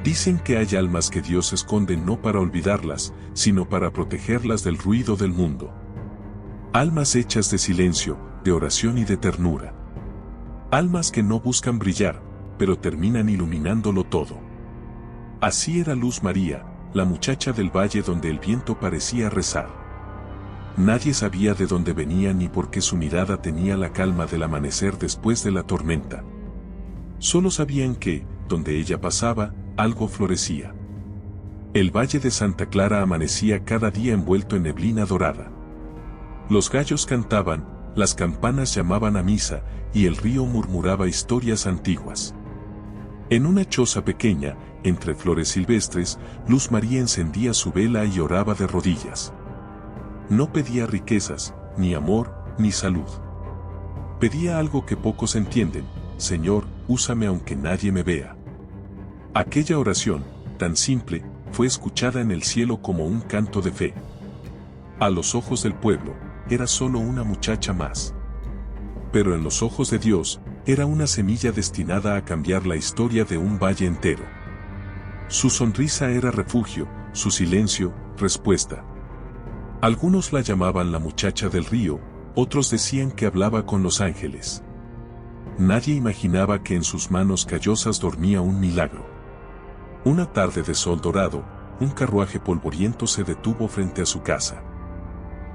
Dicen que hay almas que Dios esconde no para olvidarlas, sino para protegerlas del ruido del mundo. Almas hechas de silencio, de oración y de ternura. Almas que no buscan brillar, pero terminan iluminándolo todo. Así era Luz María, la muchacha del valle donde el viento parecía rezar. Nadie sabía de dónde venía ni por qué su mirada tenía la calma del amanecer después de la tormenta. Solo sabían que, donde ella pasaba, algo florecía. El valle de Santa Clara amanecía cada día envuelto en neblina dorada. Los gallos cantaban, las campanas llamaban a misa, y el río murmuraba historias antiguas. En una choza pequeña, entre flores silvestres, Luz María encendía su vela y oraba de rodillas. No pedía riquezas, ni amor, ni salud. Pedía algo que pocos entienden: Señor, úsame aunque nadie me vea. Aquella oración, tan simple, fue escuchada en el cielo como un canto de fe. A los ojos del pueblo, era solo una muchacha más. Pero en los ojos de Dios, era una semilla destinada a cambiar la historia de un valle entero. Su sonrisa era refugio, su silencio, respuesta. Algunos la llamaban la muchacha del río, otros decían que hablaba con los ángeles. Nadie imaginaba que en sus manos callosas dormía un milagro. Una tarde de sol dorado, un carruaje polvoriento se detuvo frente a su casa.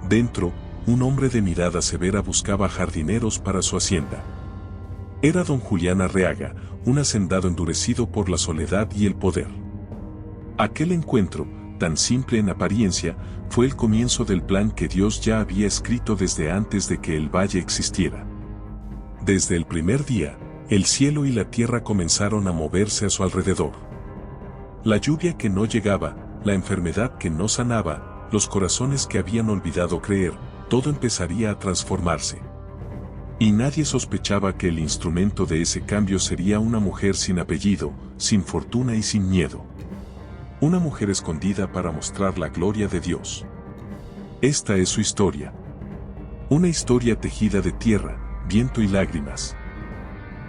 Dentro, un hombre de mirada severa buscaba jardineros para su hacienda. Era don Julián Arriaga, un hacendado endurecido por la soledad y el poder. Aquel encuentro, tan simple en apariencia, fue el comienzo del plan que Dios ya había escrito desde antes de que el valle existiera. Desde el primer día, el cielo y la tierra comenzaron a moverse a su alrededor. La lluvia que no llegaba, la enfermedad que no sanaba, los corazones que habían olvidado creer, todo empezaría a transformarse. Y nadie sospechaba que el instrumento de ese cambio sería una mujer sin apellido, sin fortuna y sin miedo. Una mujer escondida para mostrar la gloria de Dios. Esta es su historia. Una historia tejida de tierra, viento y lágrimas.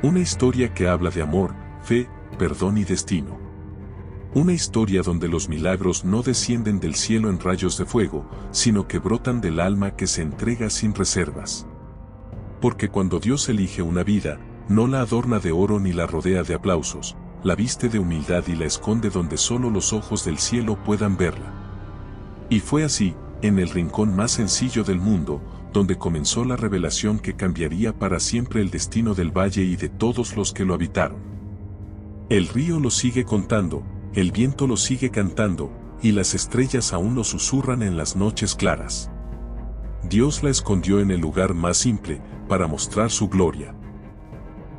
Una historia que habla de amor, fe, perdón y destino. Una historia donde los milagros no descienden del cielo en rayos de fuego, sino que brotan del alma que se entrega sin reservas. Porque cuando Dios elige una vida, no la adorna de oro ni la rodea de aplausos, la viste de humildad y la esconde donde solo los ojos del cielo puedan verla. Y fue así, en el rincón más sencillo del mundo, donde comenzó la revelación que cambiaría para siempre el destino del valle y de todos los que lo habitaron. El río lo sigue contando, el viento lo sigue cantando, y las estrellas aún lo susurran en las noches claras. Dios la escondió en el lugar más simple, para mostrar su gloria.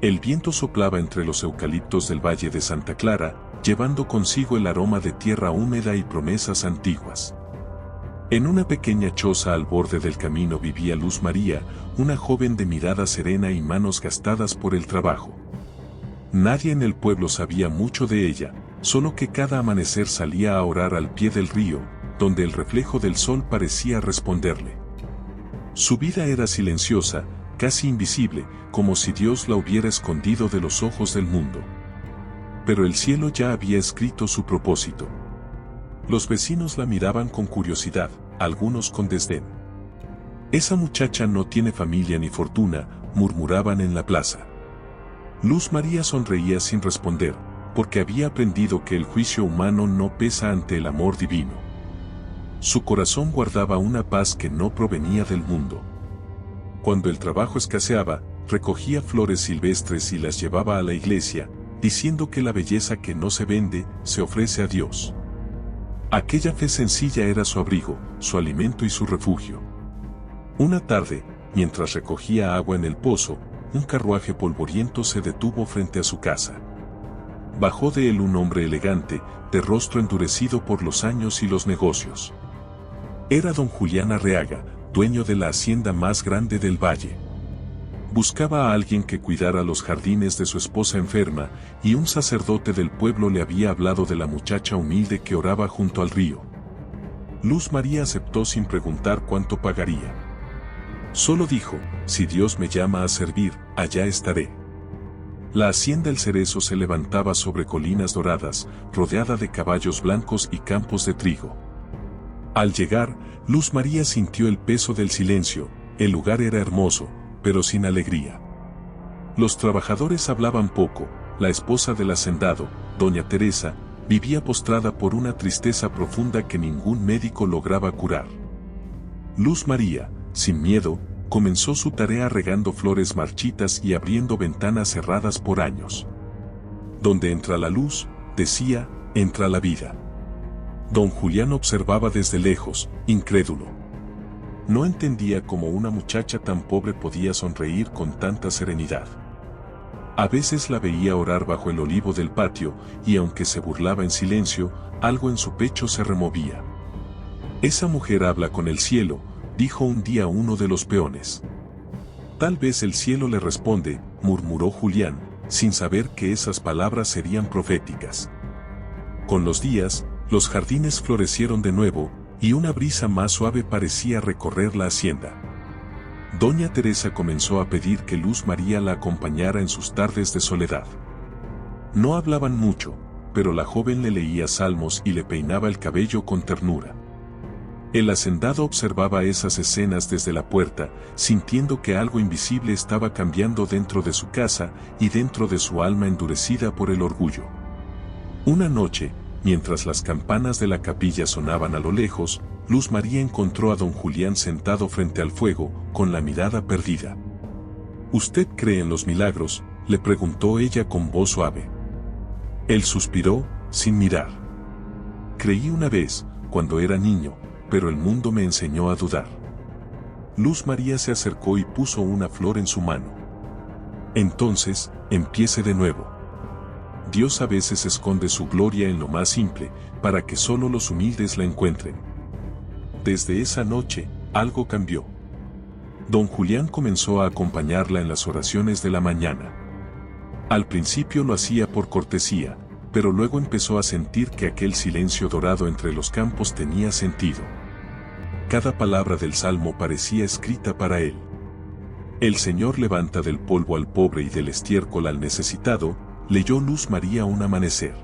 El viento soplaba entre los eucaliptos del valle de Santa Clara, llevando consigo el aroma de tierra húmeda y promesas antiguas. En una pequeña choza al borde del camino vivía Luz María, una joven de mirada serena y manos gastadas por el trabajo. Nadie en el pueblo sabía mucho de ella, solo que cada amanecer salía a orar al pie del río, donde el reflejo del sol parecía responderle. Su vida era silenciosa, casi invisible, como si Dios la hubiera escondido de los ojos del mundo. Pero el cielo ya había escrito su propósito. Los vecinos la miraban con curiosidad, algunos con desdén. Esa muchacha no tiene familia ni fortuna, murmuraban en la plaza. Luz María sonreía sin responder, porque había aprendido que el juicio humano no pesa ante el amor divino. Su corazón guardaba una paz que no provenía del mundo. Cuando el trabajo escaseaba, recogía flores silvestres y las llevaba a la iglesia, diciendo que la belleza que no se vende, se ofrece a Dios. Aquella fe sencilla era su abrigo, su alimento y su refugio. Una tarde, mientras recogía agua en el pozo, un carruaje polvoriento se detuvo frente a su casa. Bajó de él un hombre elegante, de rostro endurecido por los años y los negocios. Era don Julián Arriaga, dueño de la hacienda más grande del valle. Buscaba a alguien que cuidara los jardines de su esposa enferma, y un sacerdote del pueblo le había hablado de la muchacha humilde que oraba junto al río. Luz María aceptó sin preguntar cuánto pagaría. Solo dijo: si Dios me llama a servir, allá estaré. La hacienda El Cerezo se levantaba sobre colinas doradas, rodeada de caballos blancos y campos de trigo. Al llegar, Luz María sintió el peso del silencio. El lugar era hermoso, pero sin alegría. Los trabajadores hablaban poco. La esposa del hacendado, doña Teresa, vivía postrada por una tristeza profunda que ningún médico lograba curar. Luz María, sin miedo, comenzó su tarea regando flores marchitas y abriendo ventanas cerradas por años. Donde entra la luz, decía, entra la vida. Don Julián observaba desde lejos, incrédulo. No entendía cómo una muchacha tan pobre podía sonreír con tanta serenidad. A veces la veía orar bajo el olivo del patio, y aunque se burlaba en silencio, algo en su pecho se removía. «Esa mujer habla con el cielo», dijo un día uno de los peones. «Tal vez el cielo le responde», murmuró Julián, sin saber que esas palabras serían proféticas. Con los días, los jardines florecieron de nuevo, y una brisa más suave parecía recorrer la hacienda. Doña Teresa comenzó a pedir que Luz María la acompañara en sus tardes de soledad. No hablaban mucho, pero la joven le leía salmos y le peinaba el cabello con ternura. El hacendado observaba esas escenas desde la puerta, sintiendo que algo invisible estaba cambiando dentro de su casa y dentro de su alma endurecida por el orgullo. Una noche, mientras las campanas de la capilla sonaban a lo lejos, Luz María encontró a don Julián sentado frente al fuego, con la mirada perdida. «¿Usted cree en los milagros?», le preguntó ella con voz suave. Él suspiró, sin mirar. «Creí una vez, cuando era niño, pero el mundo me enseñó a dudar». Luz María se acercó y puso una flor en su mano. «Entonces, empiece de nuevo. Dios a veces esconde su gloria en lo más simple, para que solo los humildes la encuentren». Desde esa noche, algo cambió. Don Julián comenzó a acompañarla en las oraciones de la mañana. Al principio lo hacía por cortesía, pero luego empezó a sentir que aquel silencio dorado entre los campos tenía sentido. Cada palabra del salmo parecía escrita para él. «El Señor levanta del polvo al pobre y del estiércol al necesitado», leyó Luz María un amanecer.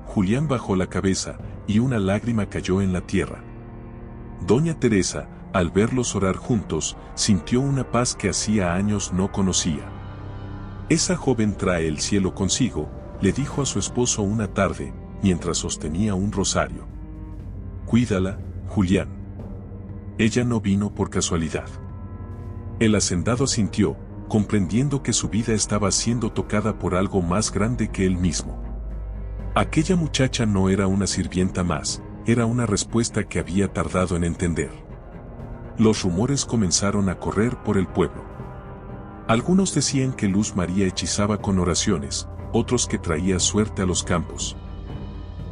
Julián bajó la cabeza, y una lágrima cayó en la tierra. Doña Teresa, al verlos orar juntos, sintió una paz que hacía años no conocía. «Esa joven trae el cielo consigo», le dijo a su esposo una tarde, mientras sostenía un rosario. «Cuídala, Julián. Ella no vino por casualidad». El hacendado asintió, comprendiendo que su vida estaba siendo tocada por algo más grande que él mismo. Aquella muchacha no era una sirvienta más, era una respuesta que había tardado en entender. Los rumores comenzaron a correr por el pueblo. Algunos decían que Luz María hechizaba con oraciones, otros que traía suerte a los campos.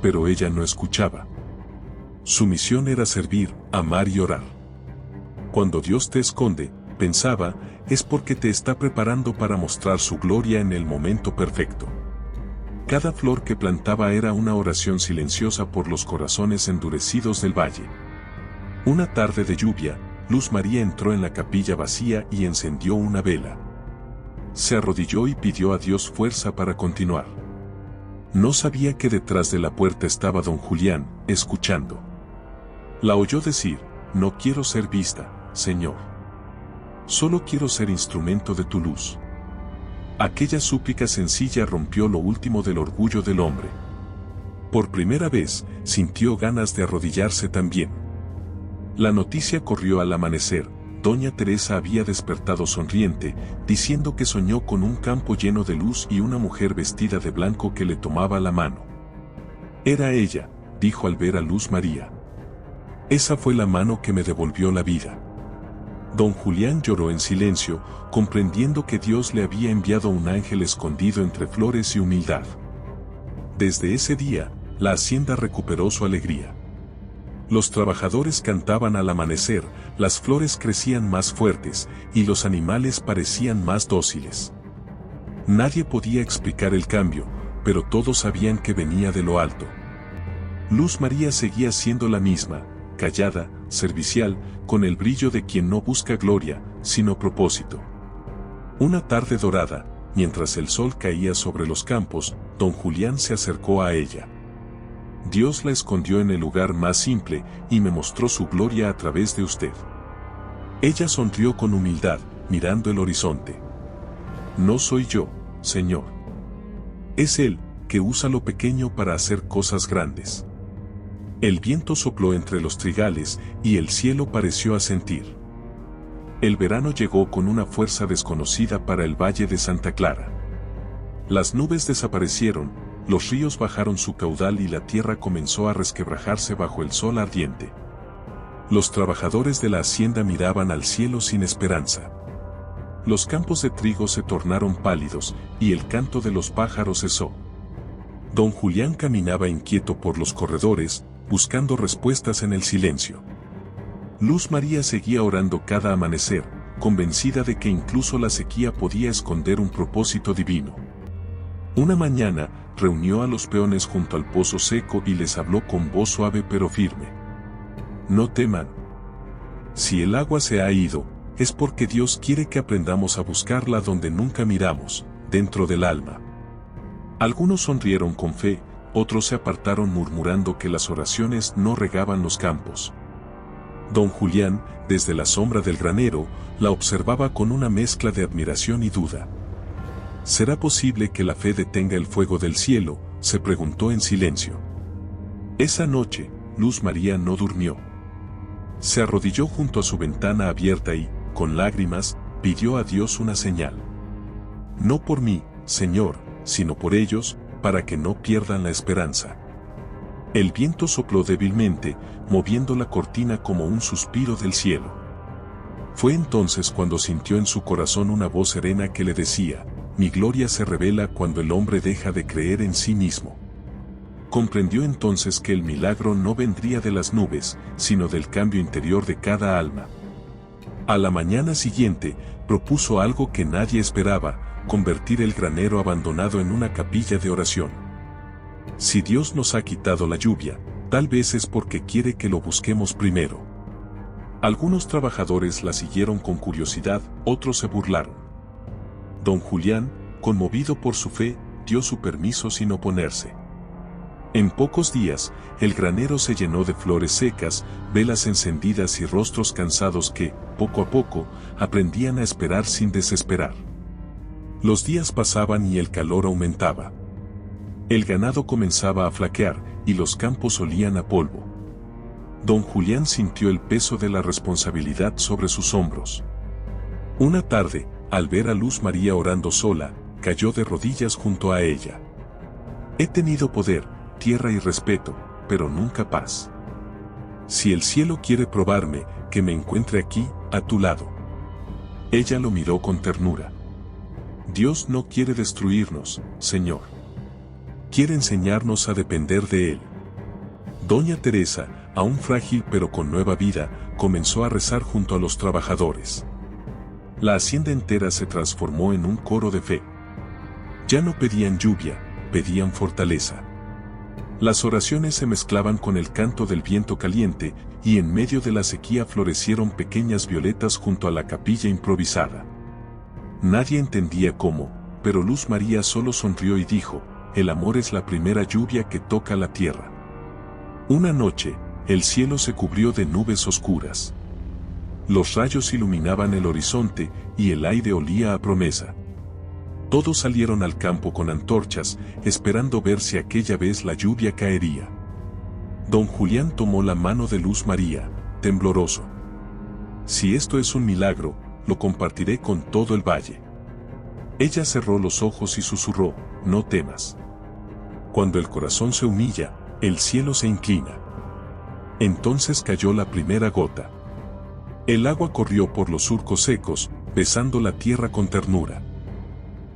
Pero ella no escuchaba. Su misión era servir, amar y orar. Cuando Dios te esconde, pensaba, es porque te está preparando para mostrar su gloria en el momento perfecto. Cada flor que plantaba era una oración silenciosa por los corazones endurecidos del valle. Una tarde de lluvia, Luz María entró en la capilla vacía y encendió una vela. Se arrodilló y pidió a Dios fuerza para continuar. No sabía que detrás de la puerta estaba don Julián, escuchando. La oyó decir, «No quiero ser vista, Señor. Solo quiero ser instrumento de tu luz». Aquella súplica sencilla rompió lo último del orgullo del hombre. Por primera vez, sintió ganas de arrodillarse también. La noticia corrió al amanecer. Doña Teresa había despertado sonriente, diciendo que soñó con un campo lleno de luz y una mujer vestida de blanco que le tomaba la mano. «Era ella», dijo al ver a Luz María. «Esa fue la mano que me devolvió la vida». Don Julián lloró en silencio, comprendiendo que Dios le había enviado un ángel escondido entre flores y humildad. Desde ese día, la hacienda recuperó su alegría. Los trabajadores cantaban al amanecer, las flores crecían más fuertes, y los animales parecían más dóciles. Nadie podía explicar el cambio, pero todos sabían que venía de lo alto. Luz María seguía siendo la misma, callada, servicial, con el brillo de quien no busca gloria, sino propósito. Una tarde dorada, mientras el sol caía sobre los campos, don Julián se acercó a ella. Dios la escondió en el lugar más simple y me mostró su gloria a través de usted. Ella sonrió con humildad, mirando el horizonte. No soy yo, Señor. Es Él, que usa lo pequeño para hacer cosas grandes. El viento sopló entre los trigales y el cielo pareció asentir. El verano llegó con una fuerza desconocida para el Valle de Santa Clara. Las nubes desaparecieron, los ríos bajaron su caudal y la tierra comenzó a resquebrajarse bajo el sol ardiente. Los trabajadores de la hacienda miraban al cielo sin esperanza. Los campos de trigo se tornaron pálidos y el canto de los pájaros cesó. Don Julián caminaba inquieto por los corredores, buscando respuestas en el silencio. Luz María seguía orando cada amanecer, convencida de que incluso la sequía podía esconder un propósito divino. Una mañana, reunió a los peones junto al pozo seco y les habló con voz suave pero firme. No teman. Si el agua se ha ido, es porque Dios quiere que aprendamos a buscarla donde nunca miramos, dentro del alma. Algunos sonrieron con fe, otros se apartaron murmurando que las oraciones no regaban los campos. Don Julián, desde la sombra del granero, la observaba con una mezcla de admiración y duda. ¿Será posible que la fe detenga el fuego del cielo?, se preguntó en silencio. Esa noche, Luz María no durmió. Se arrodilló junto a su ventana abierta y, con lágrimas, pidió a Dios una señal. No por mí, Señor, sino por ellos, para que no pierdan la esperanza. El viento sopló débilmente, moviendo la cortina como un suspiro del cielo. Fue entonces cuando sintió en su corazón una voz serena que le decía: mi gloria se revela cuando el hombre deja de creer en sí mismo. Comprendió entonces que el milagro no vendría de las nubes, sino del cambio interior de cada alma. A la mañana siguiente, propuso algo que nadie esperaba: convertir el granero abandonado en una capilla de oración. Si Dios nos ha quitado la lluvia, tal vez es porque quiere que lo busquemos primero. Algunos trabajadores la siguieron con curiosidad, otros se burlaron. Don Julián, conmovido por su fe, dio su permiso sin oponerse. En pocos días, el granero se llenó de flores secas, velas encendidas y rostros cansados que, poco a poco, aprendían a esperar sin desesperar. Los días pasaban y el calor aumentaba. El ganado comenzaba a flaquear y los campos olían a polvo. Don Julián sintió el peso de la responsabilidad sobre sus hombros. Una tarde, al ver a Luz María orando sola, cayó de rodillas junto a ella. He tenido poder, tierra y respeto, pero nunca paz. Si el cielo quiere probarme, que me encuentre aquí, a tu lado. Ella lo miró con ternura. Dios no quiere destruirnos, Señor. Quiere enseñarnos a depender de Él. Doña Teresa, aún frágil pero con nueva vida, comenzó a rezar junto a los trabajadores. La hacienda entera se transformó en un coro de fe. Ya no pedían lluvia, pedían fortaleza. Las oraciones se mezclaban con el canto del viento caliente, y en medio de la sequía florecieron pequeñas violetas junto a la capilla improvisada. Nadie entendía cómo, pero Luz María solo sonrió y dijo: el amor es la primera lluvia que toca la tierra. Una noche, el cielo se cubrió de nubes oscuras. Los rayos iluminaban el horizonte y el aire olía a promesa. Todos salieron al campo con antorchas, esperando ver si aquella vez la lluvia caería. Don Julián tomó la mano de Luz María, tembloroso. Si esto es un milagro, lo compartiré con todo el valle. Ella cerró los ojos y susurró: no temas. Cuando el corazón se humilla, el cielo se inclina. Entonces cayó la primera gota. El agua corrió por los surcos secos, besando la tierra con ternura.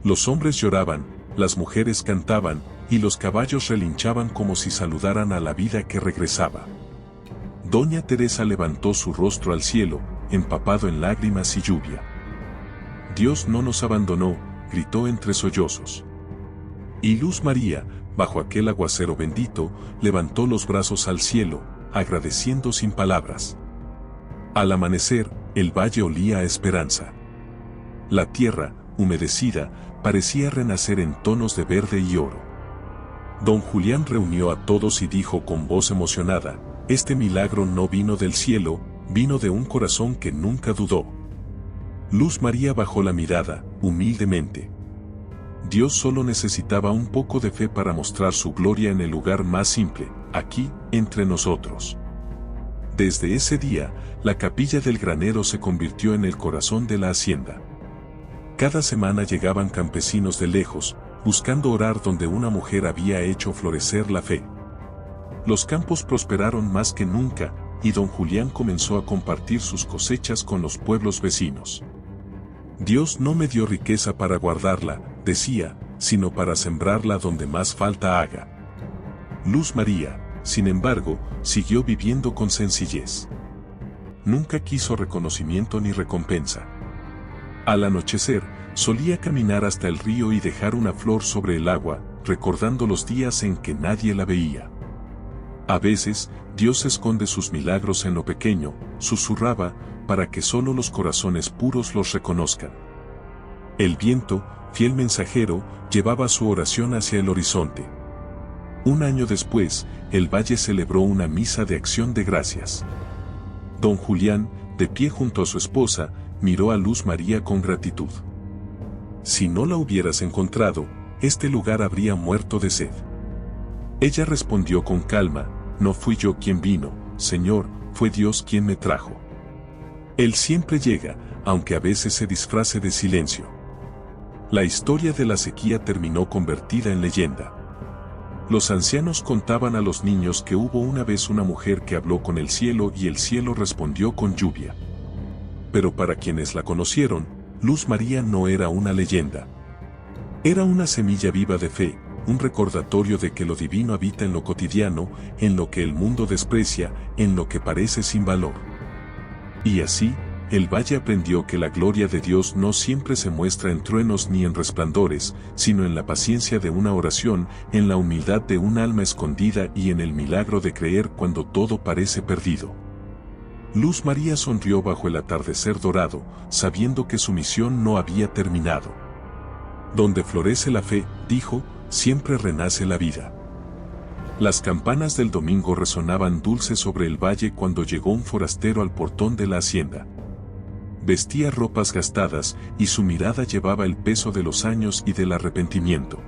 Los hombres lloraban, las mujeres cantaban, y los caballos relinchaban como si saludaran a la vida que regresaba. Doña Teresa levantó su rostro al cielo, empapado en lágrimas y lluvia. Dios no nos abandonó, gritó entre sollozos. Y Luz María, bajo aquel aguacero bendito, levantó los brazos al cielo, agradeciendo sin palabras. Al amanecer, el valle olía a esperanza. La tierra, humedecida, parecía renacer en tonos de verde y oro. Don Julián reunió a todos y dijo con voz emocionada: este milagro no vino del cielo, vino de un corazón que nunca dudó. Luz María bajó la mirada, humildemente. Dios solo necesitaba un poco de fe para mostrar su gloria en el lugar más simple, aquí, entre nosotros. Desde ese día, la capilla del granero se convirtió en el corazón de la hacienda. Cada semana llegaban campesinos de lejos, buscando orar donde una mujer había hecho florecer la fe. Los campos prosperaron más que nunca, y don Julián comenzó a compartir sus cosechas con los pueblos vecinos. Dios no me dio riqueza para guardarla, decía, sino para sembrarla donde más falta haga. Luz María, sin embargo, siguió viviendo con sencillez. Nunca quiso reconocimiento ni recompensa. Al anochecer, solía caminar hasta el río y dejar una flor sobre el agua, recordando los días en que nadie la veía. A veces, Dios esconde sus milagros en lo pequeño, susurraba, para que solo los corazones puros los reconozcan. El viento, fiel mensajero, llevaba su oración hacia el horizonte. Un año después, el valle celebró una misa de acción de gracias. Don Julián, de pie junto a su esposa, miró a Luz María con gratitud. Si no la hubieras encontrado, este lugar habría muerto de sed. Ella respondió con calma: no fui yo quien vino, Señor, fue Dios quien me trajo. Él siempre llega, aunque a veces se disfrace de silencio. La historia de la sequía terminó convertida en leyenda. Los ancianos contaban a los niños que hubo una vez una mujer que habló con el cielo y el cielo respondió con lluvia. Pero para quienes la conocieron, Luz María no era una leyenda. Era una semilla viva de fe, un recordatorio de que lo divino habita en lo cotidiano, en lo que el mundo desprecia, en lo que parece sin valor. Y así, el valle aprendió que la gloria de Dios no siempre se muestra en truenos ni en resplandores, sino en la paciencia de una oración, en la humildad de un alma escondida y en el milagro de creer cuando todo parece perdido. Luz María sonrió bajo el atardecer dorado, sabiendo que su misión no había terminado. Donde florece la fe, dijo, siempre renace la vida. Las campanas del domingo resonaban dulces sobre el valle cuando llegó un forastero al portón de la hacienda. Vestía ropas gastadas y su mirada llevaba el peso de los años y del arrepentimiento.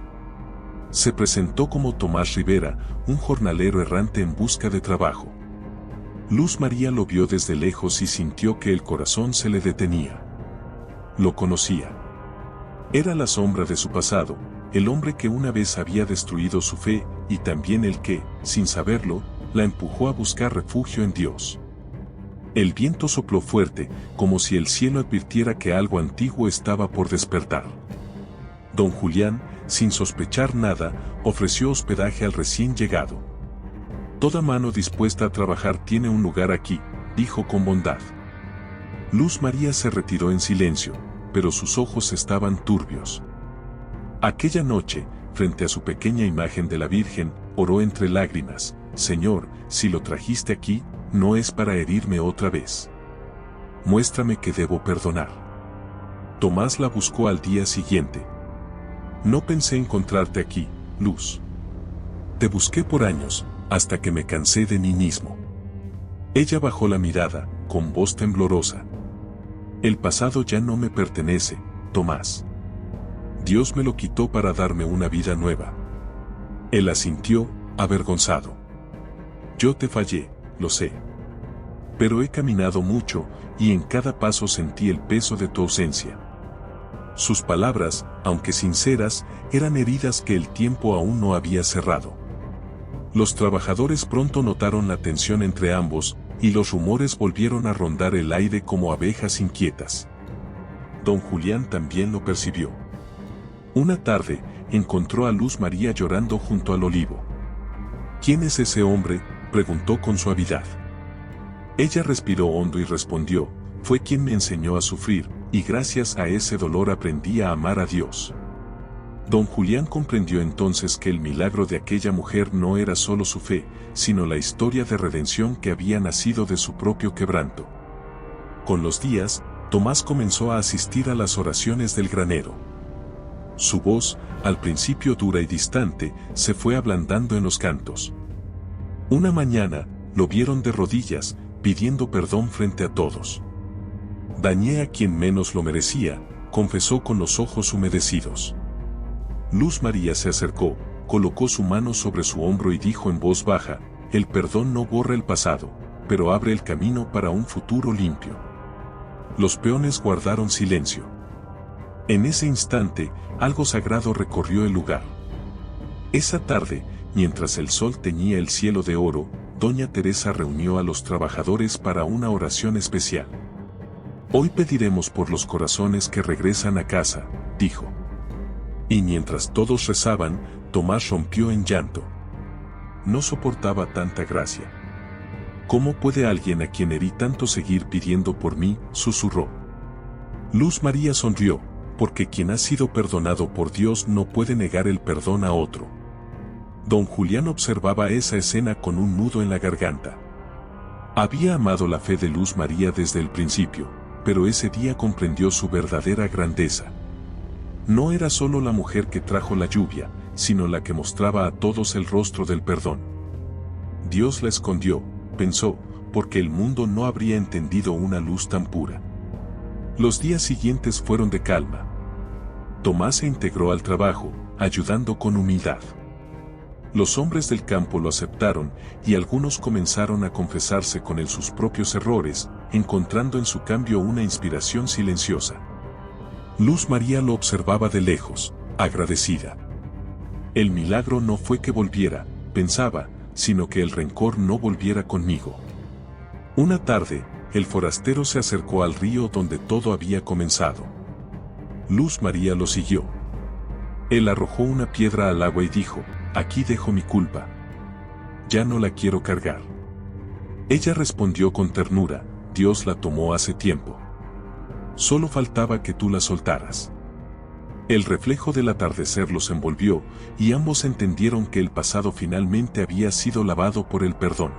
Se presentó como Tomás Rivera, un jornalero errante en busca de trabajo. Luz María lo vio desde lejos y sintió que el corazón se le detenía. Lo conocía. Era la sombra de su pasado, el hombre que una vez había destruido su fe, y también el que, sin saberlo, la empujó a buscar refugio en Dios. El viento sopló fuerte, como si el cielo advirtiera que algo antiguo estaba por despertar. Don Julián, sin sospechar nada, ofreció hospedaje al recién llegado. Toda mano dispuesta a trabajar tiene un lugar aquí, dijo con bondad. Luz María se retiró en silencio, pero sus ojos estaban turbios. Aquella noche, frente a su pequeña imagen de la Virgen, oró entre lágrimas: Señor, si lo trajiste aquí, no es para herirme otra vez. Muéstrame que debo perdonar. Tomás la buscó al día siguiente. No pensé encontrarte aquí, Luz. Te busqué por años, hasta que me cansé de mí mismo. Ella bajó la mirada, con voz temblorosa. El pasado ya no me pertenece, Tomás. Dios me lo quitó para darme una vida nueva. Él asintió, avergonzado. Yo te fallé, lo sé. Pero he caminado mucho, y en cada paso sentí el peso de tu ausencia. Sus palabras, aunque sinceras, eran heridas que el tiempo aún no había cerrado. Los trabajadores pronto notaron la tensión entre ambos, y los rumores volvieron a rondar el aire como abejas inquietas. Don Julián también lo percibió. Una tarde, encontró a Luz María llorando junto al olivo. ¿Quién es ese hombre?, preguntó con suavidad. Ella respiró hondo y respondió: fue quien me enseñó a sufrir, y gracias a ese dolor aprendí a amar a Dios. Don Julián comprendió entonces que el milagro de aquella mujer no era solo su fe, sino la historia de redención que había nacido de su propio quebranto. Con los días, Tomás comenzó a asistir a las oraciones del granero. Su voz, al principio dura y distante, se fue ablandando en los cantos. Una mañana, lo vieron de rodillas, pidiendo perdón frente a todos. Dañé a quien menos lo merecía, confesó con los ojos humedecidos. Luz María se acercó, colocó su mano sobre su hombro y dijo en voz baja, el perdón no borra el pasado, pero abre el camino para un futuro limpio. Los peones guardaron silencio. En ese instante, algo sagrado recorrió el lugar. Esa tarde, mientras el sol teñía el cielo de oro, doña Teresa reunió a los trabajadores para una oración especial. Hoy pediremos por los corazones que regresan a casa, dijo. Y mientras todos rezaban, Tomás rompió en llanto. No soportaba tanta gracia. ¿Cómo puede alguien a quien herí tanto seguir pidiendo por mí?, susurró. Luz María sonrió, porque quien ha sido perdonado por Dios no puede negar el perdón a otro. Don Julián observaba esa escena con un nudo en la garganta. Había amado la fe de Luz María desde el principio, pero ese día comprendió su verdadera grandeza. No era solo la mujer que trajo la lluvia, sino la que mostraba a todos el rostro del perdón. Dios la escondió, pensó, porque el mundo no habría entendido una luz tan pura. Los días siguientes fueron de calma. Tomás se integró al trabajo, ayudando con humildad. Los hombres del campo lo aceptaron, y algunos comenzaron a confesarse con él sus propios errores, encontrando en su cambio una inspiración silenciosa. Luz María lo observaba de lejos, agradecida. El milagro no fue que volviera, pensaba, sino que el rencor no volviera conmigo. Una tarde, el forastero se acercó al río donde todo había comenzado. Luz María lo siguió. Él arrojó una piedra al agua y dijo, aquí dejo mi culpa. Ya no la quiero cargar. Ella respondió con ternura, Dios la tomó hace tiempo. Solo faltaba que tú la soltaras. El reflejo del atardecer los envolvió, y ambos entendieron que el pasado finalmente había sido lavado por el perdón.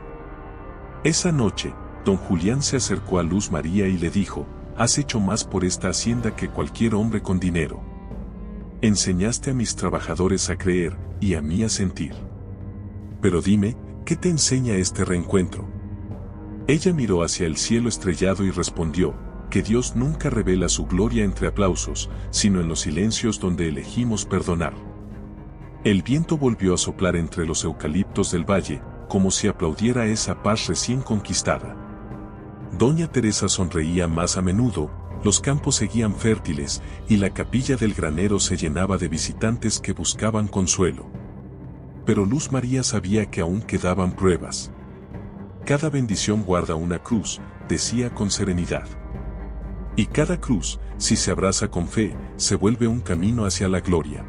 Esa noche, don Julián se acercó a Luz María y le dijo, has hecho más por esta hacienda que cualquier hombre con dinero. Enseñaste a mis trabajadores a creer, y a mí a sentir. Pero dime, ¿qué te enseña este reencuentro? Ella miró hacia el cielo estrellado y respondió, que Dios nunca revela su gloria entre aplausos, sino en los silencios donde elegimos perdonar. El viento volvió a soplar entre los eucaliptos del valle, como si aplaudiera esa paz recién conquistada. Doña Teresa sonreía más a menudo, los campos seguían fértiles, y la capilla del granero se llenaba de visitantes que buscaban consuelo. Pero Luz María sabía que aún quedaban pruebas. Cada bendición guarda una cruz, decía con serenidad. Y cada cruz, si se abraza con fe, se vuelve un camino hacia la gloria.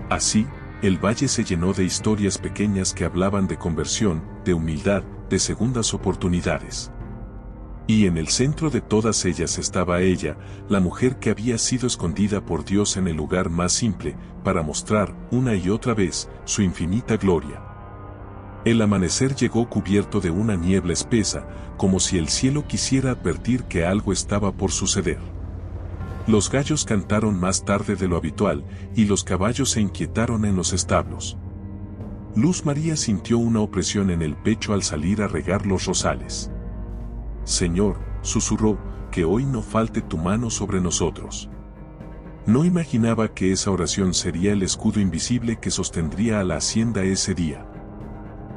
Así, el valle se llenó de historias pequeñas que hablaban de conversión, de humildad, de segundas oportunidades. Y en el centro de todas ellas estaba ella, la mujer que había sido escondida por Dios en el lugar más simple, para mostrar, una y otra vez, su infinita gloria. El amanecer llegó cubierto de una niebla espesa, como si el cielo quisiera advertir que algo estaba por suceder. Los gallos cantaron más tarde de lo habitual, y los caballos se inquietaron en los establos. Luz María sintió una opresión en el pecho al salir a regar los rosales. Señor, susurró, que hoy no falte tu mano sobre nosotros. No imaginaba que esa oración sería el escudo invisible que sostendría a la hacienda ese día.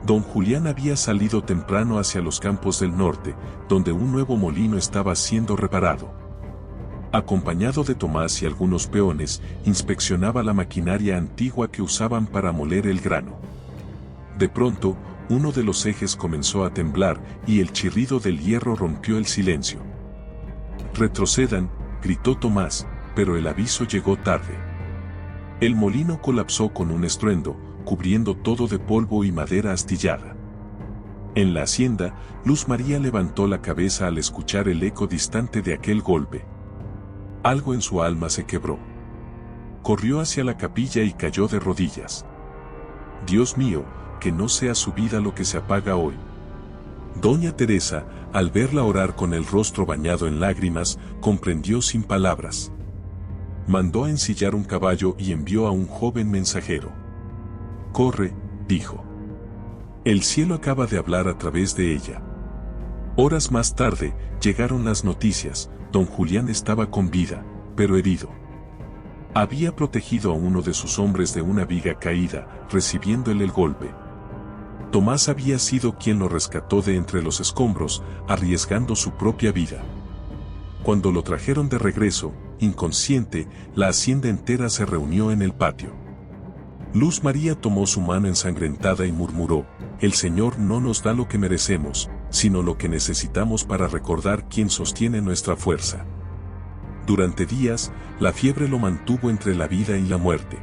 Don Julián había salido temprano hacia los campos del norte, donde un nuevo molino estaba siendo reparado. Acompañado de Tomás y algunos peones, inspeccionaba la maquinaria antigua que usaban para moler el grano. De pronto, uno de los ejes comenzó a temblar y el chirrido del hierro rompió el silencio. «Retrocedan», gritó Tomás, pero el aviso llegó tarde. El molino colapsó con un estruendo, cubriendo todo de polvo y madera astillada. En la hacienda, Luz María levantó la cabeza al escuchar el eco distante de aquel golpe. Algo en su alma se quebró. Corrió hacia la capilla y cayó de rodillas. «Dios mío, que no sea su vida lo que se apaga hoy». Doña Teresa, al verla orar con el rostro bañado en lágrimas, comprendió sin palabras. Mandó a ensillar un caballo y envió a un joven mensajero. «Corre», dijo. «El cielo acaba de hablar a través de ella». Horas más tarde, llegaron las noticias. Don Julián estaba con vida, pero herido. Había protegido a uno de sus hombres de una viga caída, recibiéndole el golpe. Tomás había sido quien lo rescató de entre los escombros, arriesgando su propia vida. Cuando lo trajeron de regreso, inconsciente, la hacienda entera se reunió en el patio. Luz María tomó su mano ensangrentada y murmuró: «El Señor no nos da lo que merecemos, sino lo que necesitamos para recordar quién sostiene nuestra fuerza». Durante días, la fiebre lo mantuvo entre la vida y la muerte.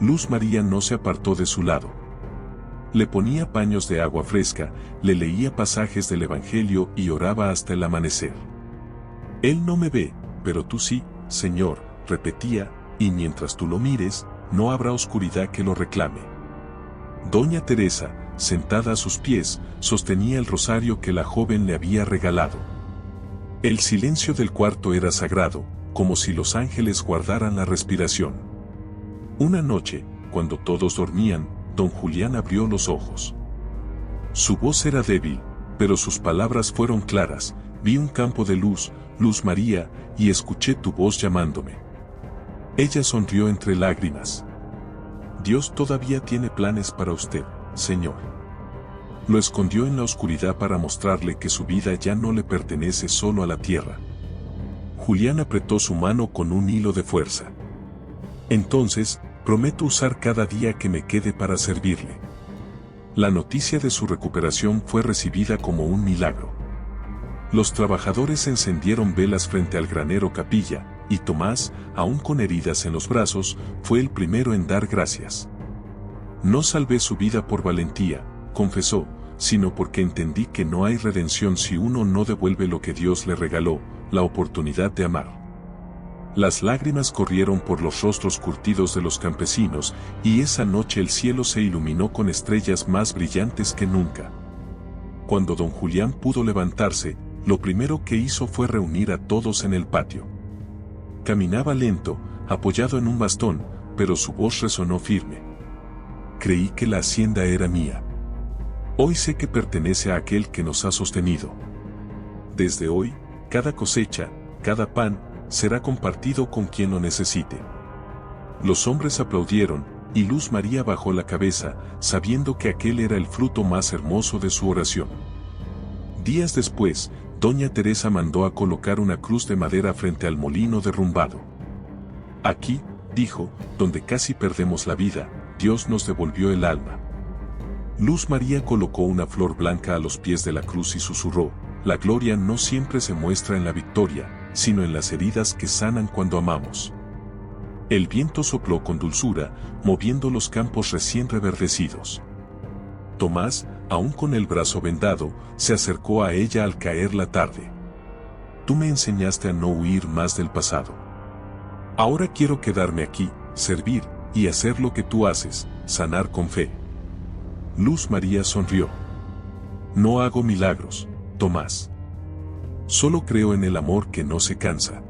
Luz María no se apartó de su lado. Le ponía paños de agua fresca, le leía pasajes del Evangelio y oraba hasta el amanecer. «Él no me ve, pero tú sí, Señor», repetía, «y mientras tú lo mires, no habrá oscuridad que lo reclame». Doña Teresa, sentada a sus pies, sostenía el rosario que la joven le había regalado. El silencio del cuarto era sagrado, como si los ángeles guardaran la respiración. Una noche, cuando todos dormían, don Julián abrió los ojos. Su voz era débil, pero sus palabras fueron claras: «Vi un campo de luz, Luz María, y escuché tu voz llamándome». Ella sonrió entre lágrimas. «Dios todavía tiene planes para usted, Señor». Lo escondió en la oscuridad para mostrarle que su vida ya no le pertenece solo a la tierra. Julián apretó su mano con un hilo de fuerza. «Entonces, prometo usar cada día que me quede para servirle». La noticia de su recuperación fue recibida como un milagro. Los trabajadores encendieron velas frente al granero capilla, y Tomás, aún con heridas en los brazos, fue el primero en dar gracias. «No salvé su vida por valentía», confesó, «sino porque entendí que no hay redención si uno no devuelve lo que Dios le regaló, la oportunidad de amar». Las lágrimas corrieron por los rostros curtidos de los campesinos, y esa noche el cielo se iluminó con estrellas más brillantes que nunca. Cuando don Julián pudo levantarse, lo primero que hizo fue reunir a todos en el patio. Caminaba lento, apoyado en un bastón, pero su voz resonó firme. «Creí que la hacienda era mía. Hoy sé que pertenece a aquel que nos ha sostenido. Desde hoy, cada cosecha, cada pan, será compartido con quien lo necesite». Los hombres aplaudieron, y Luz María bajó la cabeza, sabiendo que aquel era el fruto más hermoso de su oración. Días después, doña Teresa mandó a colocar una cruz de madera frente al molino derrumbado. «Aquí», dijo, «donde casi perdemos la vida, Dios nos devolvió el alma». Luz María colocó una flor blanca a los pies de la cruz y susurró: «La gloria no siempre se muestra en la victoria, sino en las heridas que sanan cuando amamos». El viento sopló con dulzura, moviendo los campos recién reverdecidos. Tomás, aún con el brazo vendado, se acercó a ella al caer la tarde. «Tú me enseñaste a no huir más del pasado. Ahora quiero quedarme aquí, servir, y hacer lo que tú haces, sanar con fe». Luz María sonrió. «No hago milagros, Tomás. Solo creo en el amor que no se cansa».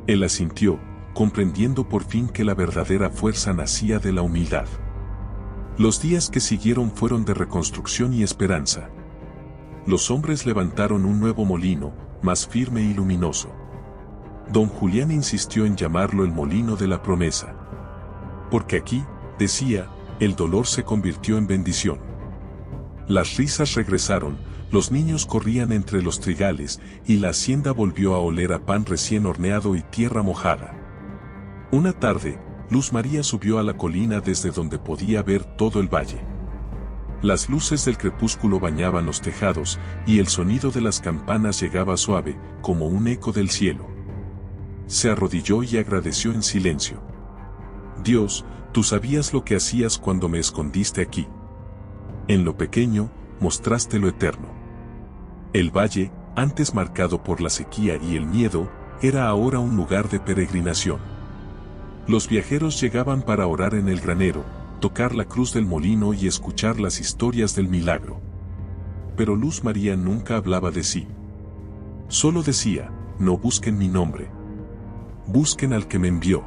Él asintió, comprendiendo por fin que la verdadera fuerza nacía de la humildad. Los días que siguieron fueron de reconstrucción y esperanza. Los hombres levantaron un nuevo molino, más firme y luminoso. Don Julián insistió en llamarlo el molino de la promesa. Porque aquí, decía, el dolor se convirtió en bendición. Las risas regresaron, los niños corrían entre los trigales, y la hacienda volvió a oler a pan recién horneado y tierra mojada. Una tarde, Luz María subió a la colina desde donde podía ver todo el valle. Las luces del crepúsculo bañaban los tejados, y el sonido de las campanas llegaba suave, como un eco del cielo. Se arrodilló y agradeció en silencio. «Dios, tú sabías lo que hacías cuando me escondiste aquí. En lo pequeño, mostraste lo eterno». El valle, antes marcado por la sequía y el miedo, era ahora un lugar de peregrinación. Los viajeros llegaban para orar en el granero, tocar la cruz del molino y escuchar las historias del milagro. pero Luz María nunca hablaba de sí. Solo decía, no busquen mi nombre. Busquen al que me envió.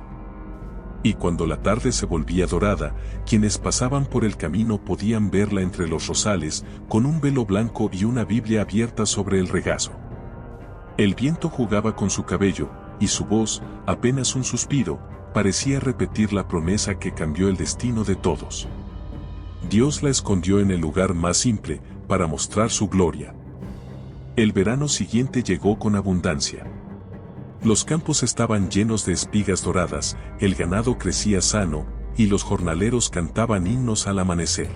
Y cuando la tarde se volvía dorada, quienes pasaban por el camino podían verla entre los rosales, con un velo blanco y una Biblia abierta sobre el regazo. El viento jugaba con su cabello, y su voz, apenas un suspiro, parecía repetir la promesa que cambió el destino de todos. Dios la escondió en el lugar más simple, para mostrar su gloria. El verano siguiente llegó con abundancia. Los campos estaban llenos de espigas doradas, el ganado crecía sano, y los jornaleros cantaban himnos al amanecer.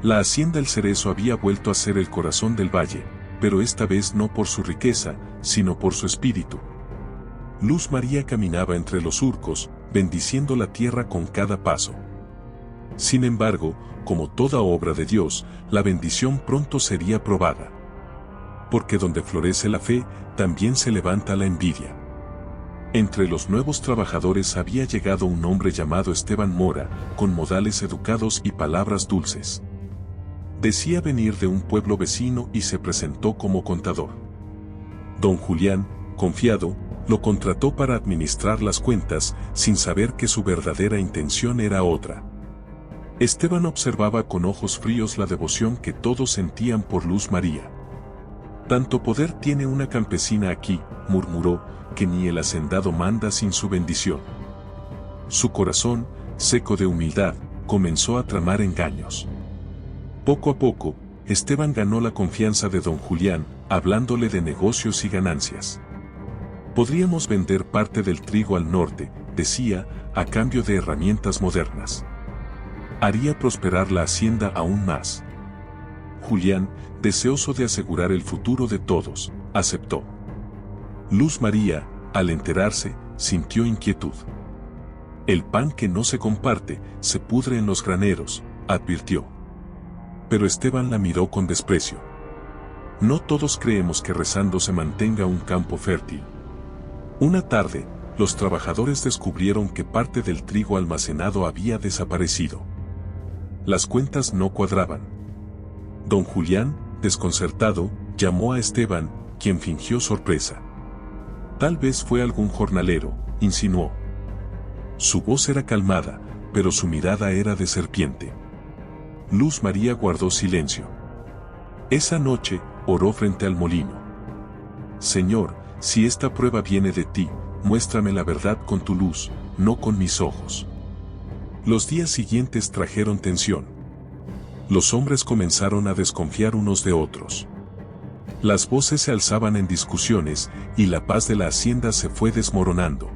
La hacienda El Cerezo había vuelto a ser el corazón del valle, pero esta vez no por su riqueza, sino por su espíritu. Luz María caminaba entre los surcos, bendiciendo la tierra con cada paso. Sin embargo, como toda obra de Dios, la bendición pronto sería probada. Porque donde florece la fe, también se levanta la envidia. Entre los nuevos trabajadores había llegado un hombre llamado Esteban Mora, con modales educados y palabras dulces. Decía venir de un pueblo vecino y se presentó como contador. Don Julián, confiado, lo contrató para administrar las cuentas, sin saber que su verdadera intención era otra. Esteban observaba con ojos fríos la devoción que todos sentían por Luz María. Tanto poder tiene una campesina aquí, murmuró, que ni el hacendado manda sin su bendición. Su corazón, seco de humildad, comenzó a tramar engaños. Poco a poco, Esteban ganó la confianza de don Julián, hablándole de negocios y ganancias. Podríamos vender parte del trigo al norte, decía, a cambio de herramientas modernas. Haría prosperar la hacienda aún más. Julián, deseoso de asegurar el futuro de todos, aceptó. Luz María, al enterarse, sintió inquietud. El pan que no se comparte, se pudre en los graneros, advirtió. Pero Esteban la miró con desprecio. No todos creemos que rezando se mantenga un campo fértil. Una tarde, los trabajadores descubrieron que parte del trigo almacenado había desaparecido. Las cuentas no cuadraban. Don Julián, desconcertado, llamó a Esteban, quien fingió sorpresa. Tal vez fue algún jornalero, insinuó. Su voz era calmada, pero su mirada era de serpiente. Luz María guardó silencio. Esa noche, oró frente al molino. Señor, si esta prueba viene de ti, muéstrame la verdad con tu luz, no con mis ojos. Los días siguientes trajeron tensión. Los hombres comenzaron a desconfiar unos de otros. Las voces se alzaban en discusiones, y la paz de la hacienda se fue desmoronando.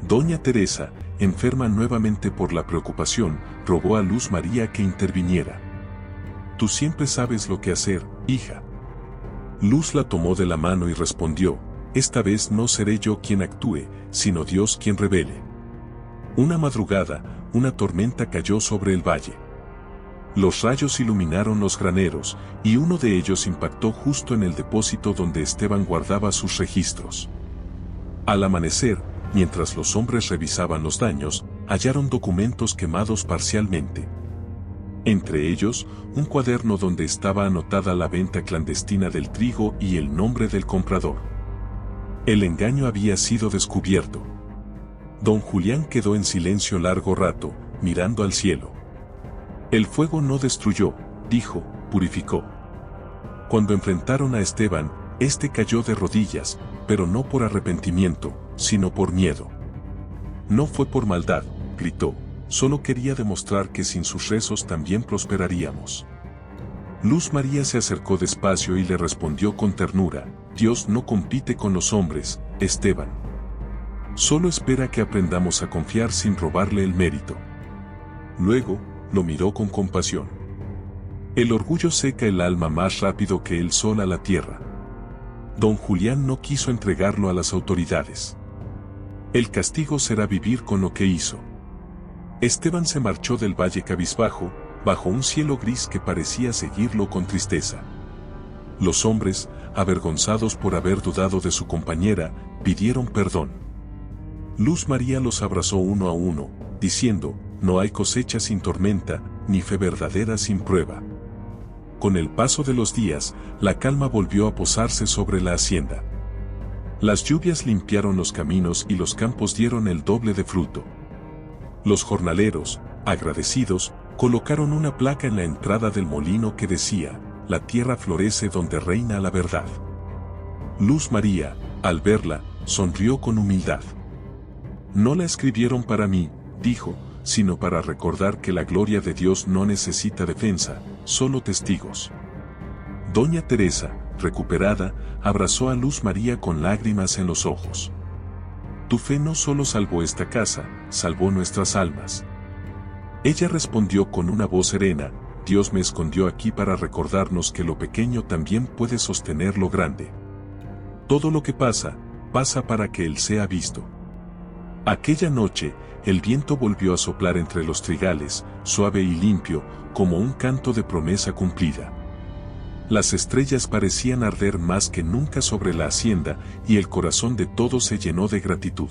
Doña Teresa, enferma nuevamente por la preocupación, rogó a Luz María que interviniera. Tú siempre sabes lo que hacer, hija. Luz la tomó de la mano y respondió, esta vez no seré yo quien actúe, sino Dios quien revele. Una madrugada, una tormenta cayó sobre el valle. Los rayos iluminaron los graneros, y uno de ellos impactó justo en el depósito donde Esteban guardaba sus registros. Al amanecer, mientras los hombres revisaban los daños, hallaron documentos quemados parcialmente. Entre ellos, un cuaderno donde estaba anotada la venta clandestina del trigo y el nombre del comprador. El engaño había sido descubierto. Don Julián quedó en silencio largo rato, mirando al cielo. El fuego no destruyó, dijo, purificó. Cuando enfrentaron a Esteban, este cayó de rodillas, pero no por arrepentimiento, sino por miedo. No fue por maldad, gritó, solo quería demostrar que sin sus rezos también prosperaríamos. Luz María se acercó despacio y le respondió con ternura, Dios no compite con los hombres, Esteban. Solo espera que aprendamos a confiar sin robarle el mérito. Luego, lo miró con compasión. El orgullo seca el alma más rápido que el sol a la tierra. Don Julián no quiso entregarlo a las autoridades. El castigo será vivir con lo que hizo. Esteban se marchó del valle cabizbajo, bajo un cielo gris que parecía seguirlo con tristeza. Los hombres, avergonzados por haber dudado de su compañera, pidieron perdón. Luz María los abrazó uno a uno, diciendo, no hay cosecha sin tormenta, ni fe verdadera sin prueba. Con el paso de los días, la calma volvió a posarse sobre la hacienda. Las lluvias limpiaron los caminos y los campos dieron el doble de fruto. Los jornaleros, agradecidos, colocaron una placa en la entrada del molino que decía: la tierra florece donde reina la verdad. Luz María, al verla, sonrió con humildad. No la escribieron para mí, dijo, sino para recordar que la gloria de Dios no necesita defensa, solo testigos. Doña Teresa, recuperada, abrazó a Luz María con lágrimas en los ojos. Tu fe no solo salvó esta casa, salvó nuestras almas. Ella respondió con una voz serena: Dios me escondió aquí para recordarnos que lo pequeño también puede sostener lo grande. Todo lo que pasa, pasa para que Él sea visto. Aquella noche, el viento volvió a soplar entre los trigales, suave y limpio, como un canto de promesa cumplida. Las estrellas parecían arder más que nunca sobre la hacienda, y el corazón de todos se llenó de gratitud.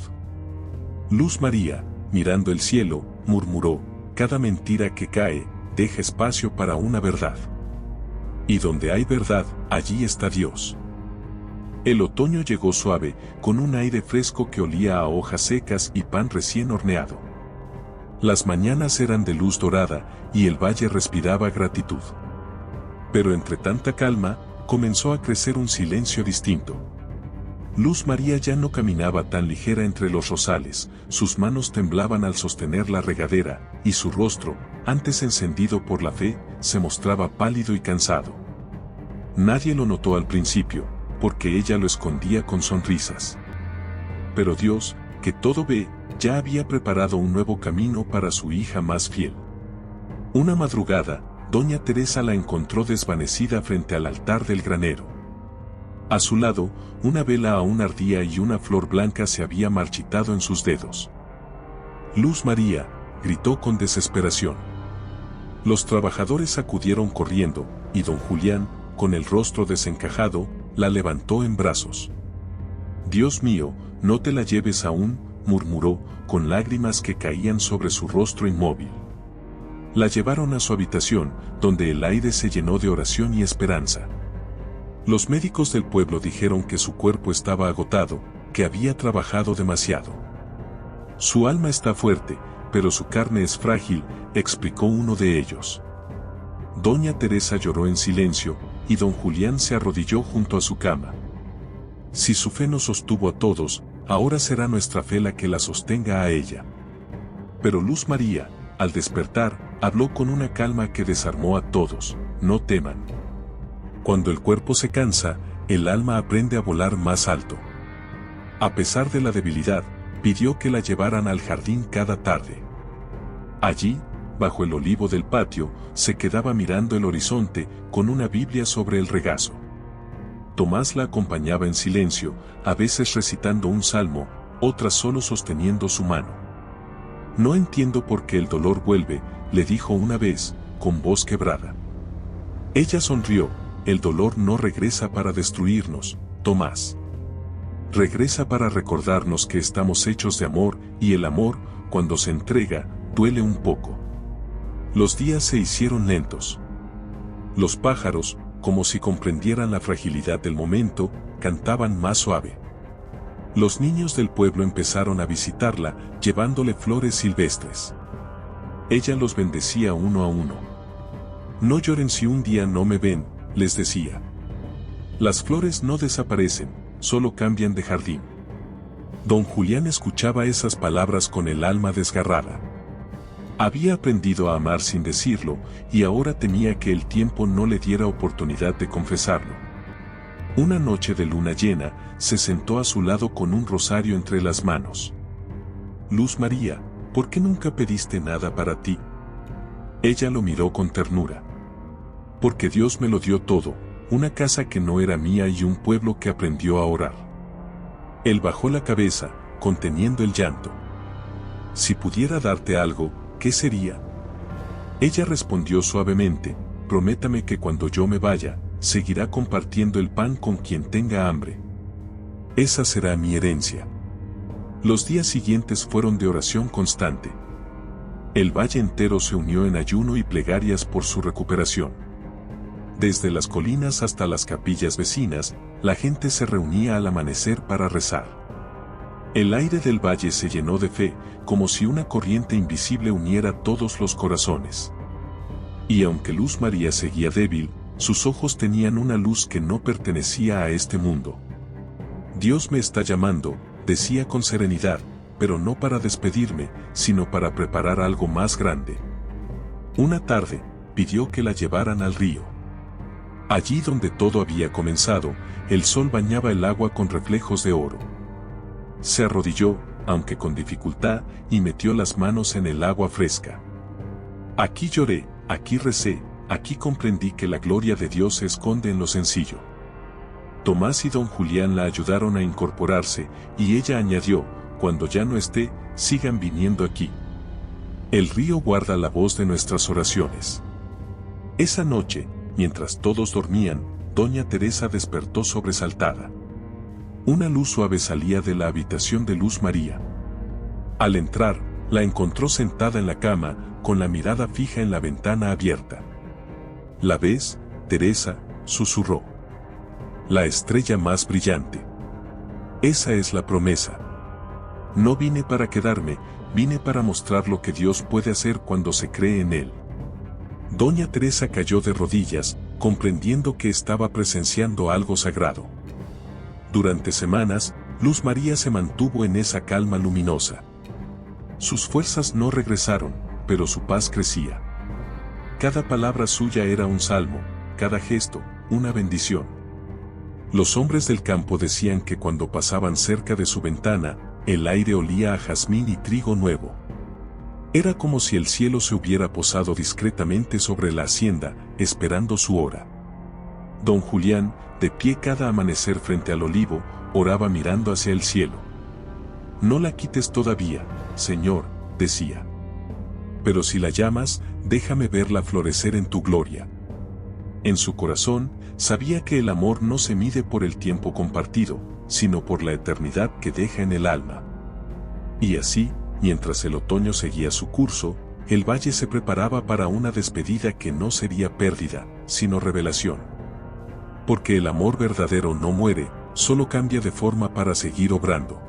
Luz María, mirando el cielo, murmuró: cada mentira que cae, deja espacio para una verdad. Y donde hay verdad, allí está Dios. El otoño llegó suave, con un aire fresco que olía a hojas secas y pan recién horneado. Las mañanas eran de luz dorada, y el valle respiraba gratitud. Pero entre tanta calma, comenzó a crecer un silencio distinto. Luz María ya no caminaba tan ligera entre los rosales, sus manos temblaban al sostener la regadera, y su rostro, antes encendido por la fe, se mostraba pálido y cansado. Nadie lo notó al principio, porque ella lo escondía con sonrisas. Pero Dios, que todo ve, ya había preparado un nuevo camino para su hija más fiel. Una madrugada, Doña Teresa la encontró desvanecida frente al altar del granero. A su lado, una vela aún ardía y una flor blanca se había marchitado en sus dedos. Luz María, gritó con desesperación. Los trabajadores acudieron corriendo, y don Julián, con el rostro desencajado, la levantó en brazos. Dios mío, no te la lleves aún, murmuró, con lágrimas que caían sobre su rostro inmóvil. La llevaron a su habitación, donde el aire se llenó de oración y esperanza. Los médicos del pueblo dijeron que su cuerpo estaba agotado, que había trabajado demasiado. Su alma está fuerte, pero su carne es frágil, explicó uno de ellos. Doña Teresa lloró en silencio, y don Julián se arrodilló junto a su cama. Si su fe nos sostuvo a todos, ahora será nuestra fe la que la sostenga a ella. Pero Luz María, al despertar, habló con una calma que desarmó a todos: no teman. Cuando el cuerpo se cansa, el alma aprende a volar más alto. A pesar de la debilidad, pidió que la llevaran al jardín cada tarde. Allí, bajo el olivo del patio, se quedaba mirando el horizonte, con una Biblia sobre el regazo. Tomás la acompañaba en silencio, a veces recitando un salmo, otras solo sosteniendo su mano. No entiendo por qué el dolor vuelve, le dijo una vez, con voz quebrada. Ella sonrió: el dolor no regresa para destruirnos, Tomás. Regresa para recordarnos que estamos hechos de amor, y el amor, cuando se entrega, duele un poco. Los días se hicieron lentos. Los pájaros, como si comprendieran la fragilidad del momento, cantaban más suave. Los niños del pueblo empezaron a visitarla, llevándole flores silvestres. Ella los bendecía uno a uno. No lloren si un día no me ven, les decía. Las flores no desaparecen, solo cambian de jardín. Don Julián escuchaba esas palabras con el alma desgarrada. Había aprendido a amar sin decirlo, y ahora temía que el tiempo no le diera oportunidad de confesarlo. Una noche de luna llena, se sentó a su lado con un rosario entre las manos. Luz María, ¿por qué nunca pediste nada para ti? Ella lo miró con ternura. Porque Dios me lo dio todo, una casa que no era mía y un pueblo que aprendió a orar. Él bajó la cabeza, conteniendo el llanto. Si pudiera darte algo, ¿qué sería? Ella respondió suavemente: prométame que cuando yo me vaya, seguirá compartiendo el pan con quien tenga hambre. Esa será mi herencia. Los días siguientes fueron de oración constante. El valle entero se unió en ayuno y plegarias por su recuperación. Desde las colinas hasta las capillas vecinas, la gente se reunía al amanecer para rezar. El aire del valle se llenó de fe, como si una corriente invisible uniera todos los corazones. Y aunque Luz María seguía débil, sus ojos tenían una luz que no pertenecía a este mundo. Dios me está llamando, decía con serenidad, pero no para despedirme, sino para preparar algo más grande. Una tarde, pidió que la llevaran al río. Allí donde todo había comenzado, el sol bañaba el agua con reflejos de oro. Se arrodilló, aunque con dificultad, y metió las manos en el agua fresca. Aquí lloré, aquí recé, aquí comprendí que la gloria de Dios se esconde en lo sencillo. Tomás y don Julián la ayudaron a incorporarse, y ella añadió, cuando ya no esté, sigan viniendo aquí. El río guarda la voz de nuestras oraciones. Esa noche, mientras todos dormían, doña Teresa despertó sobresaltada. Una luz suave salía de la habitación de Luz María. Al entrar, la encontró sentada en la cama, con la mirada fija en la ventana abierta. ¿La ves, Teresa?, susurró. La estrella más brillante. Esa es la promesa. No vine para quedarme, vine para mostrar lo que Dios puede hacer cuando se cree en Él. Doña Teresa cayó de rodillas, comprendiendo que estaba presenciando algo sagrado. Durante semanas, Luz María se mantuvo en esa calma luminosa. Sus fuerzas no regresaron, pero su paz crecía. Cada palabra suya era un salmo, cada gesto, una bendición. Los hombres del campo decían que cuando pasaban cerca de su ventana, el aire olía a jazmín y trigo nuevo. Era como si el cielo se hubiera posado discretamente sobre la hacienda, esperando su hora. Don Julián, de pie cada amanecer frente al olivo, oraba mirando hacia el cielo. No la quites todavía, Señor, decía. Pero si la llamas, déjame verla florecer en tu gloria. En su corazón, sabía que el amor no se mide por el tiempo compartido, sino por la eternidad que deja en el alma. Y así, mientras el otoño seguía su curso, el valle se preparaba para una despedida que no sería pérdida, sino revelación. Porque el amor verdadero no muere, solo cambia de forma para seguir obrando.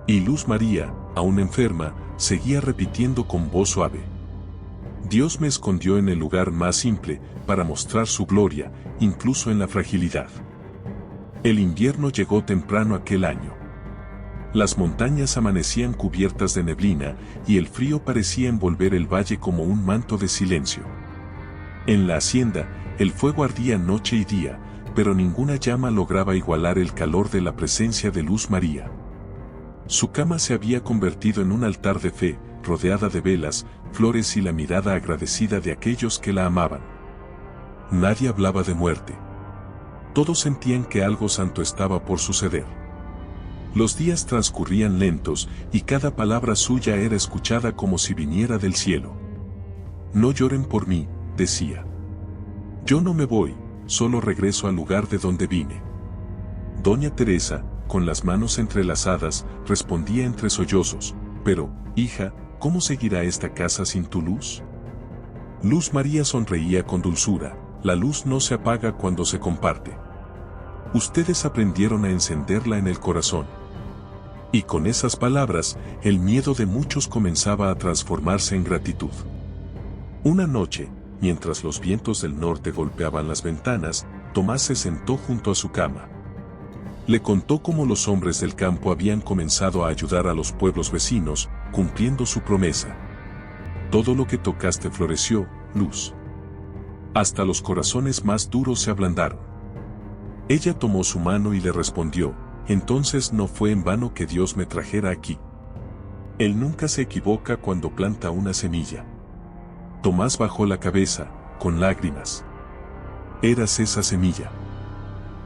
Y Luz María, aún enferma, seguía repitiendo con voz suave. Dios me escondió en el lugar más simple, para mostrar su gloria, incluso en la fragilidad. El invierno llegó temprano aquel año. Las montañas amanecían cubiertas de neblina, y el frío parecía envolver el valle como un manto de silencio. En la hacienda, el fuego ardía noche y día, pero ninguna llama lograba igualar el calor de la presencia de Luz María. Su cama se había convertido en un altar de fe, rodeada de velas, flores y la mirada agradecida de aquellos que la amaban. Nadie hablaba de muerte. Todos sentían que algo santo estaba por suceder. Los días transcurrían lentos, y cada palabra suya era escuchada como si viniera del cielo. No lloren por mí, decía. Yo no me voy, solo regreso al lugar de donde vine. Doña Teresa, con las manos entrelazadas, respondía entre sollozos, pero, hija, ¿cómo seguirá esta casa sin tu luz? Luz María sonreía con dulzura, la luz no se apaga cuando se comparte. Ustedes aprendieron a encenderla en el corazón. Y con esas palabras, el miedo de muchos comenzaba a transformarse en gratitud. Una noche, mientras los vientos del norte golpeaban las ventanas, Tomás se sentó junto a su cama. Le contó cómo los hombres del campo habían comenzado a ayudar a los pueblos vecinos, cumpliendo su promesa. Todo lo que tocaste floreció, Luz. Hasta los corazones más duros se ablandaron. Ella tomó su mano y le respondió, entonces no fue en vano que Dios me trajera aquí. Él nunca se equivoca cuando planta una semilla. Tomás bajó la cabeza, con lágrimas. Eras esa semilla.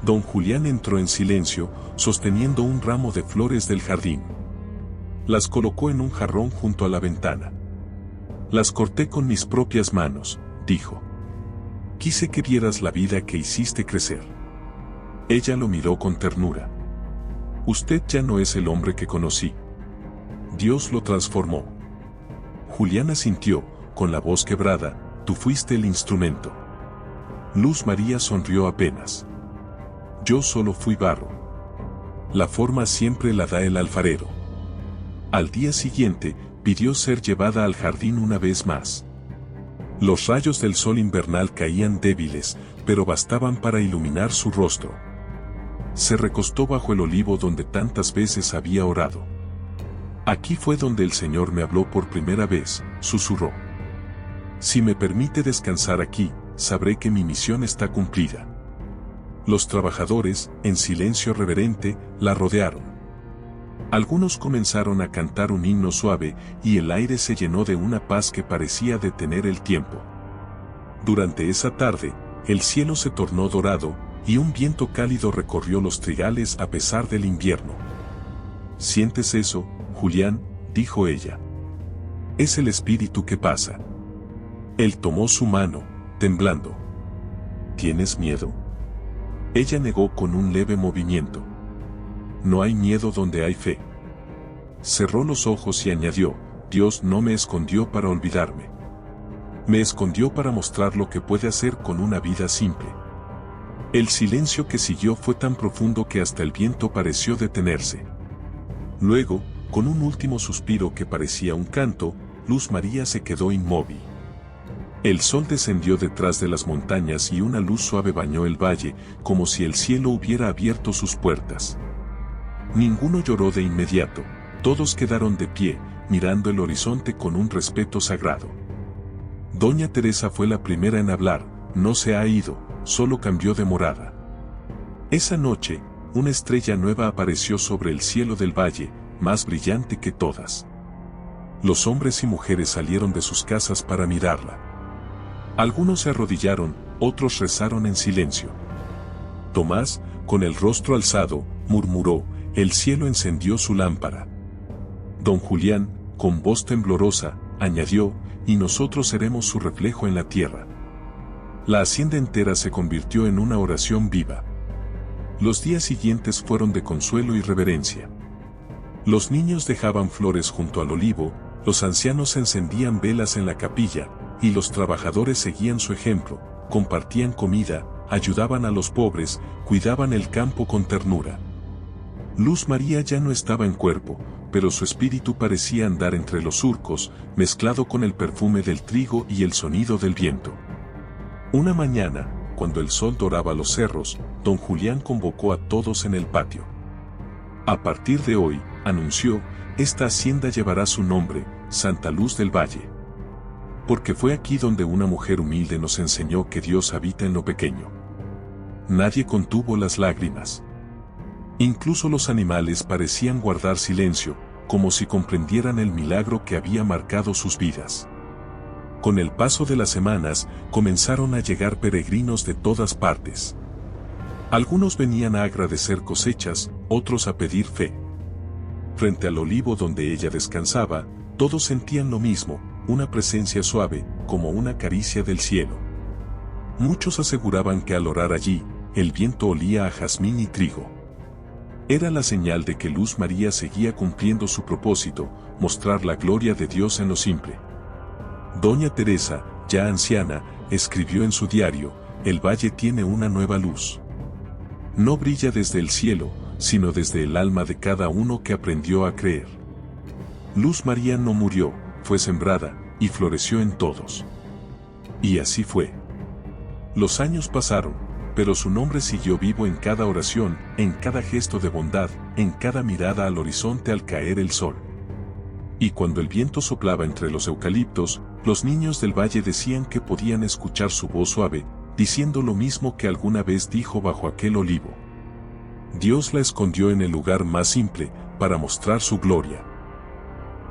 Don Julián entró en silencio, sosteniendo un ramo de flores del jardín. Las colocó en un jarrón junto a la ventana. Las corté con mis propias manos, dijo. Quise que vieras la vida que hiciste crecer. Ella lo miró con ternura. Usted ya no es el hombre que conocí. Dios lo transformó. Julián asintió, con la voz quebrada, tú fuiste el instrumento. Luz María sonrió apenas. Yo solo fui barro. La forma siempre la da el alfarero. Al día siguiente, pidió ser llevada al jardín una vez más. Los rayos del sol invernal caían débiles, pero bastaban para iluminar su rostro. Se recostó bajo el olivo donde tantas veces había orado. Aquí fue donde el Señor me habló por primera vez, susurró. Si me permite descansar aquí, sabré que mi misión está cumplida. Los trabajadores, en silencio reverente, la rodearon. Algunos comenzaron a cantar un himno suave y el aire se llenó de una paz que parecía detener el tiempo. Durante esa tarde, el cielo se tornó dorado y un viento cálido recorrió los trigales a pesar del invierno. ¿Sientes eso, Julián?, dijo ella. Es el espíritu que pasa. Él tomó su mano, temblando. ¿Tienes miedo? Ella negó con un leve movimiento. No hay miedo donde hay fe. Cerró los ojos y añadió, Dios no me escondió para olvidarme. Me escondió para mostrar lo que puede hacer con una vida simple. El silencio que siguió fue tan profundo que hasta el viento pareció detenerse. Luego, con un último suspiro que parecía un canto, Luz María se quedó inmóvil. El sol descendió detrás de las montañas y una luz suave bañó el valle, como si el cielo hubiera abierto sus puertas. Ninguno lloró de inmediato, todos quedaron de pie, mirando el horizonte con un respeto sagrado. Doña Teresa fue la primera en hablar, no se ha ido, solo cambió de morada. Esa noche, una estrella nueva apareció sobre el cielo del valle, más brillante que todas. Los hombres y mujeres salieron de sus casas para mirarla. Algunos se arrodillaron, otros rezaron en silencio. Tomás, con el rostro alzado, murmuró, el cielo encendió su lámpara. Don Julián, con voz temblorosa, añadió, y nosotros seremos su reflejo en la tierra. La hacienda entera se convirtió en una oración viva. Los días siguientes fueron de consuelo y reverencia. Los niños dejaban flores junto al olivo, los ancianos encendían velas en la capilla, y los trabajadores seguían su ejemplo, compartían comida, ayudaban a los pobres, cuidaban el campo con ternura. Luz María ya no estaba en cuerpo, pero su espíritu parecía andar entre los surcos, mezclado con el perfume del trigo y el sonido del viento. Una mañana, cuando el sol doraba los cerros, don Julián convocó a todos en el patio. A partir de hoy, anunció, esta hacienda llevará su nombre, Santa Luz del Valle. Porque fue aquí donde una mujer humilde nos enseñó que Dios habita en lo pequeño. Nadie contuvo las lágrimas. Incluso los animales parecían guardar silencio, como si comprendieran el milagro que había marcado sus vidas. Con el paso de las semanas, comenzaron a llegar peregrinos de todas partes. Algunos venían a agradecer cosechas, otros a pedir fe. Frente al olivo donde ella descansaba, todos sentían lo mismo, una presencia suave, como una caricia del cielo. Muchos aseguraban que al orar allí, el viento olía a jazmín y trigo. Era la señal de que Luz María seguía cumpliendo su propósito, mostrar la gloria de Dios en lo simple. Doña Teresa, ya anciana, escribió en su diario, el valle tiene una nueva luz. No brilla desde el cielo, sino desde el alma de cada uno que aprendió a creer. Luz María no murió, fue sembrada, y floreció en todos. Y así fue. Los años pasaron, pero su nombre siguió vivo en cada oración, en cada gesto de bondad, en cada mirada al horizonte al caer el sol. Y cuando el viento soplaba entre los eucaliptos, los niños del valle decían que podían escuchar su voz suave, diciendo lo mismo que alguna vez dijo bajo aquel olivo. Dios la escondió en el lugar más simple, para mostrar su gloria.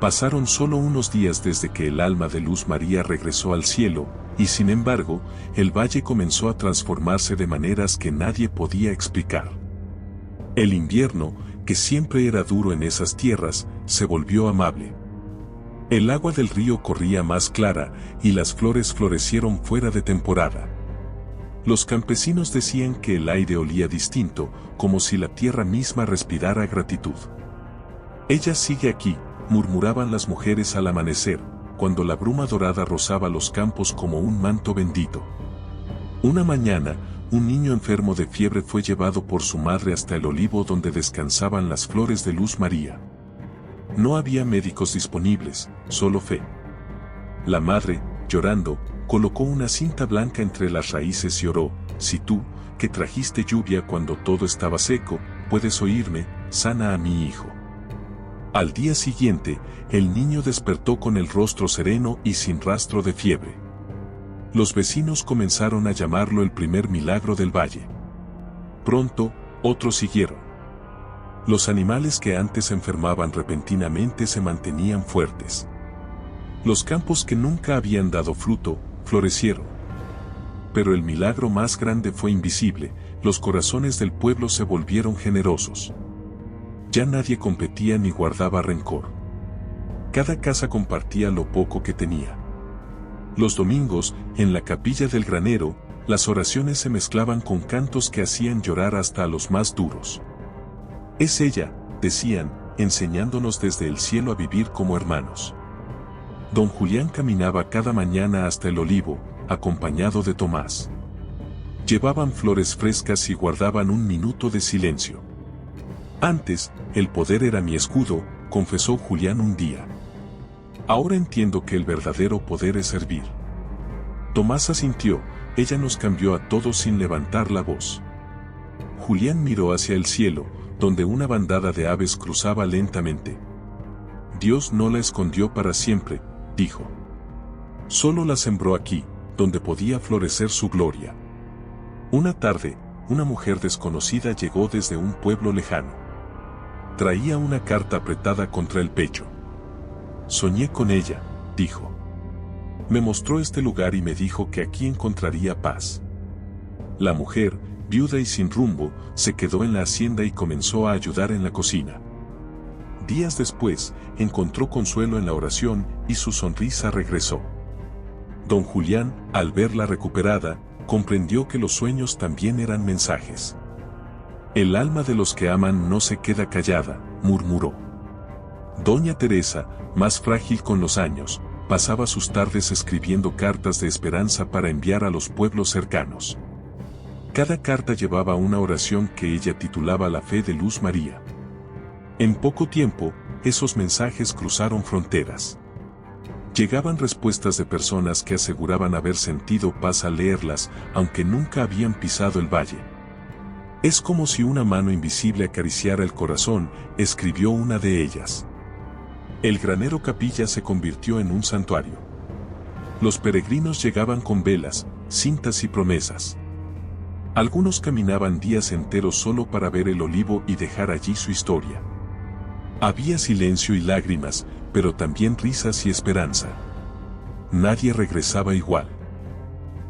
Pasaron solo unos días desde que el alma de Luz María regresó al cielo, y sin embargo, el valle comenzó a transformarse de maneras que nadie podía explicar. El invierno, que siempre era duro en esas tierras, se volvió amable. El agua del río corría más clara, y las flores florecieron fuera de temporada. Los campesinos decían que el aire olía distinto, como si la tierra misma respirara gratitud. Ella sigue aquí, murmuraban las mujeres al amanecer, cuando la bruma dorada rozaba los campos como un manto bendito. Una mañana, un niño enfermo de fiebre fue llevado por su madre hasta el olivo donde descansaban las flores de Luz María. No había médicos disponibles, solo fe. La madre, llorando, colocó una cinta blanca entre las raíces y oró: si tú, que trajiste lluvia cuando todo estaba seco, puedes oírme, sana a mi hijo. Al día siguiente, el niño despertó con el rostro sereno y sin rastro de fiebre. Los vecinos comenzaron a llamarlo el primer milagro del valle. Pronto, otros siguieron. Los animales que antes enfermaban repentinamente se mantenían fuertes. Los campos que nunca habían dado fruto, florecieron. Pero el milagro más grande fue invisible: los corazones del pueblo se volvieron generosos. Ya nadie competía ni guardaba rencor. Cada casa compartía lo poco que tenía. Los domingos, en la capilla del granero, las oraciones se mezclaban con cantos que hacían llorar hasta a los más duros. Es ella, decían, enseñándonos desde el cielo a vivir como hermanos. Don Julián caminaba cada mañana hasta el olivo, acompañado de Tomás. Llevaban flores frescas y guardaban un minuto de silencio. Antes, el poder era mi escudo, confesó Julián un día. Ahora entiendo que el verdadero poder es servir. Tomás asintió: ella nos cambió a todos sin levantar la voz. Julián miró hacia el cielo, donde una bandada de aves cruzaba lentamente. Dios no la escondió para siempre, dijo. Solo la sembró aquí, donde podía florecer su gloria. Una tarde, una mujer desconocida llegó desde un pueblo lejano. Traía una carta apretada contra el pecho. Soñé con ella, dijo. Me mostró este lugar y me dijo que aquí encontraría paz. La mujer, viuda y sin rumbo, se quedó en la hacienda y comenzó a ayudar en la cocina. Días después, encontró consuelo en la oración y su sonrisa regresó. Don Julián, al verla recuperada, comprendió que los sueños también eran mensajes. El alma de los que aman no se queda callada, murmuró. Doña Teresa, más frágil con los años, pasaba sus tardes escribiendo cartas de esperanza para enviar a los pueblos cercanos. Cada carta llevaba una oración que ella titulaba La fe de Luz María. En poco tiempo, esos mensajes cruzaron fronteras. Llegaban respuestas de personas que aseguraban haber sentido paz al leerlas, aunque nunca habían pisado el valle. Es como si una mano invisible acariciara el corazón, escribió una de ellas. El granero capilla se convirtió en un santuario. Los peregrinos llegaban con velas, cintas y promesas. Algunos caminaban días enteros solo para ver el olivo y dejar allí su historia. Había silencio y lágrimas, pero también risas y esperanza. Nadie regresaba igual.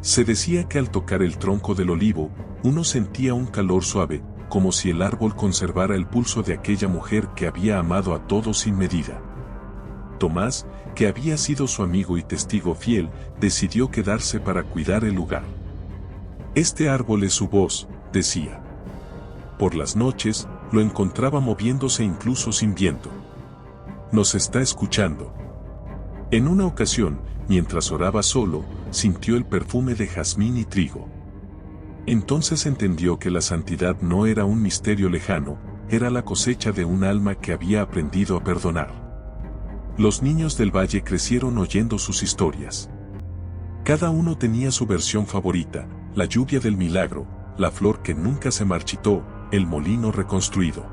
Se decía que al tocar el tronco del olivo, uno sentía un calor suave, como si el árbol conservara el pulso de aquella mujer que había amado a todos sin medida. Tomás, que había sido su amigo y testigo fiel, decidió quedarse para cuidar el lugar. Este árbol es su voz, decía. Por las noches, lo encontraba moviéndose incluso sin viento. Nos está escuchando. En una ocasión, mientras oraba solo, sintió el perfume de jazmín y trigo. Entonces entendió que la santidad no era un misterio lejano, era la cosecha de un alma que había aprendido a perdonar. Los niños del valle crecieron oyendo sus historias. Cada uno tenía su versión favorita: la lluvia del milagro, la flor que nunca se marchitó, el molino reconstruido.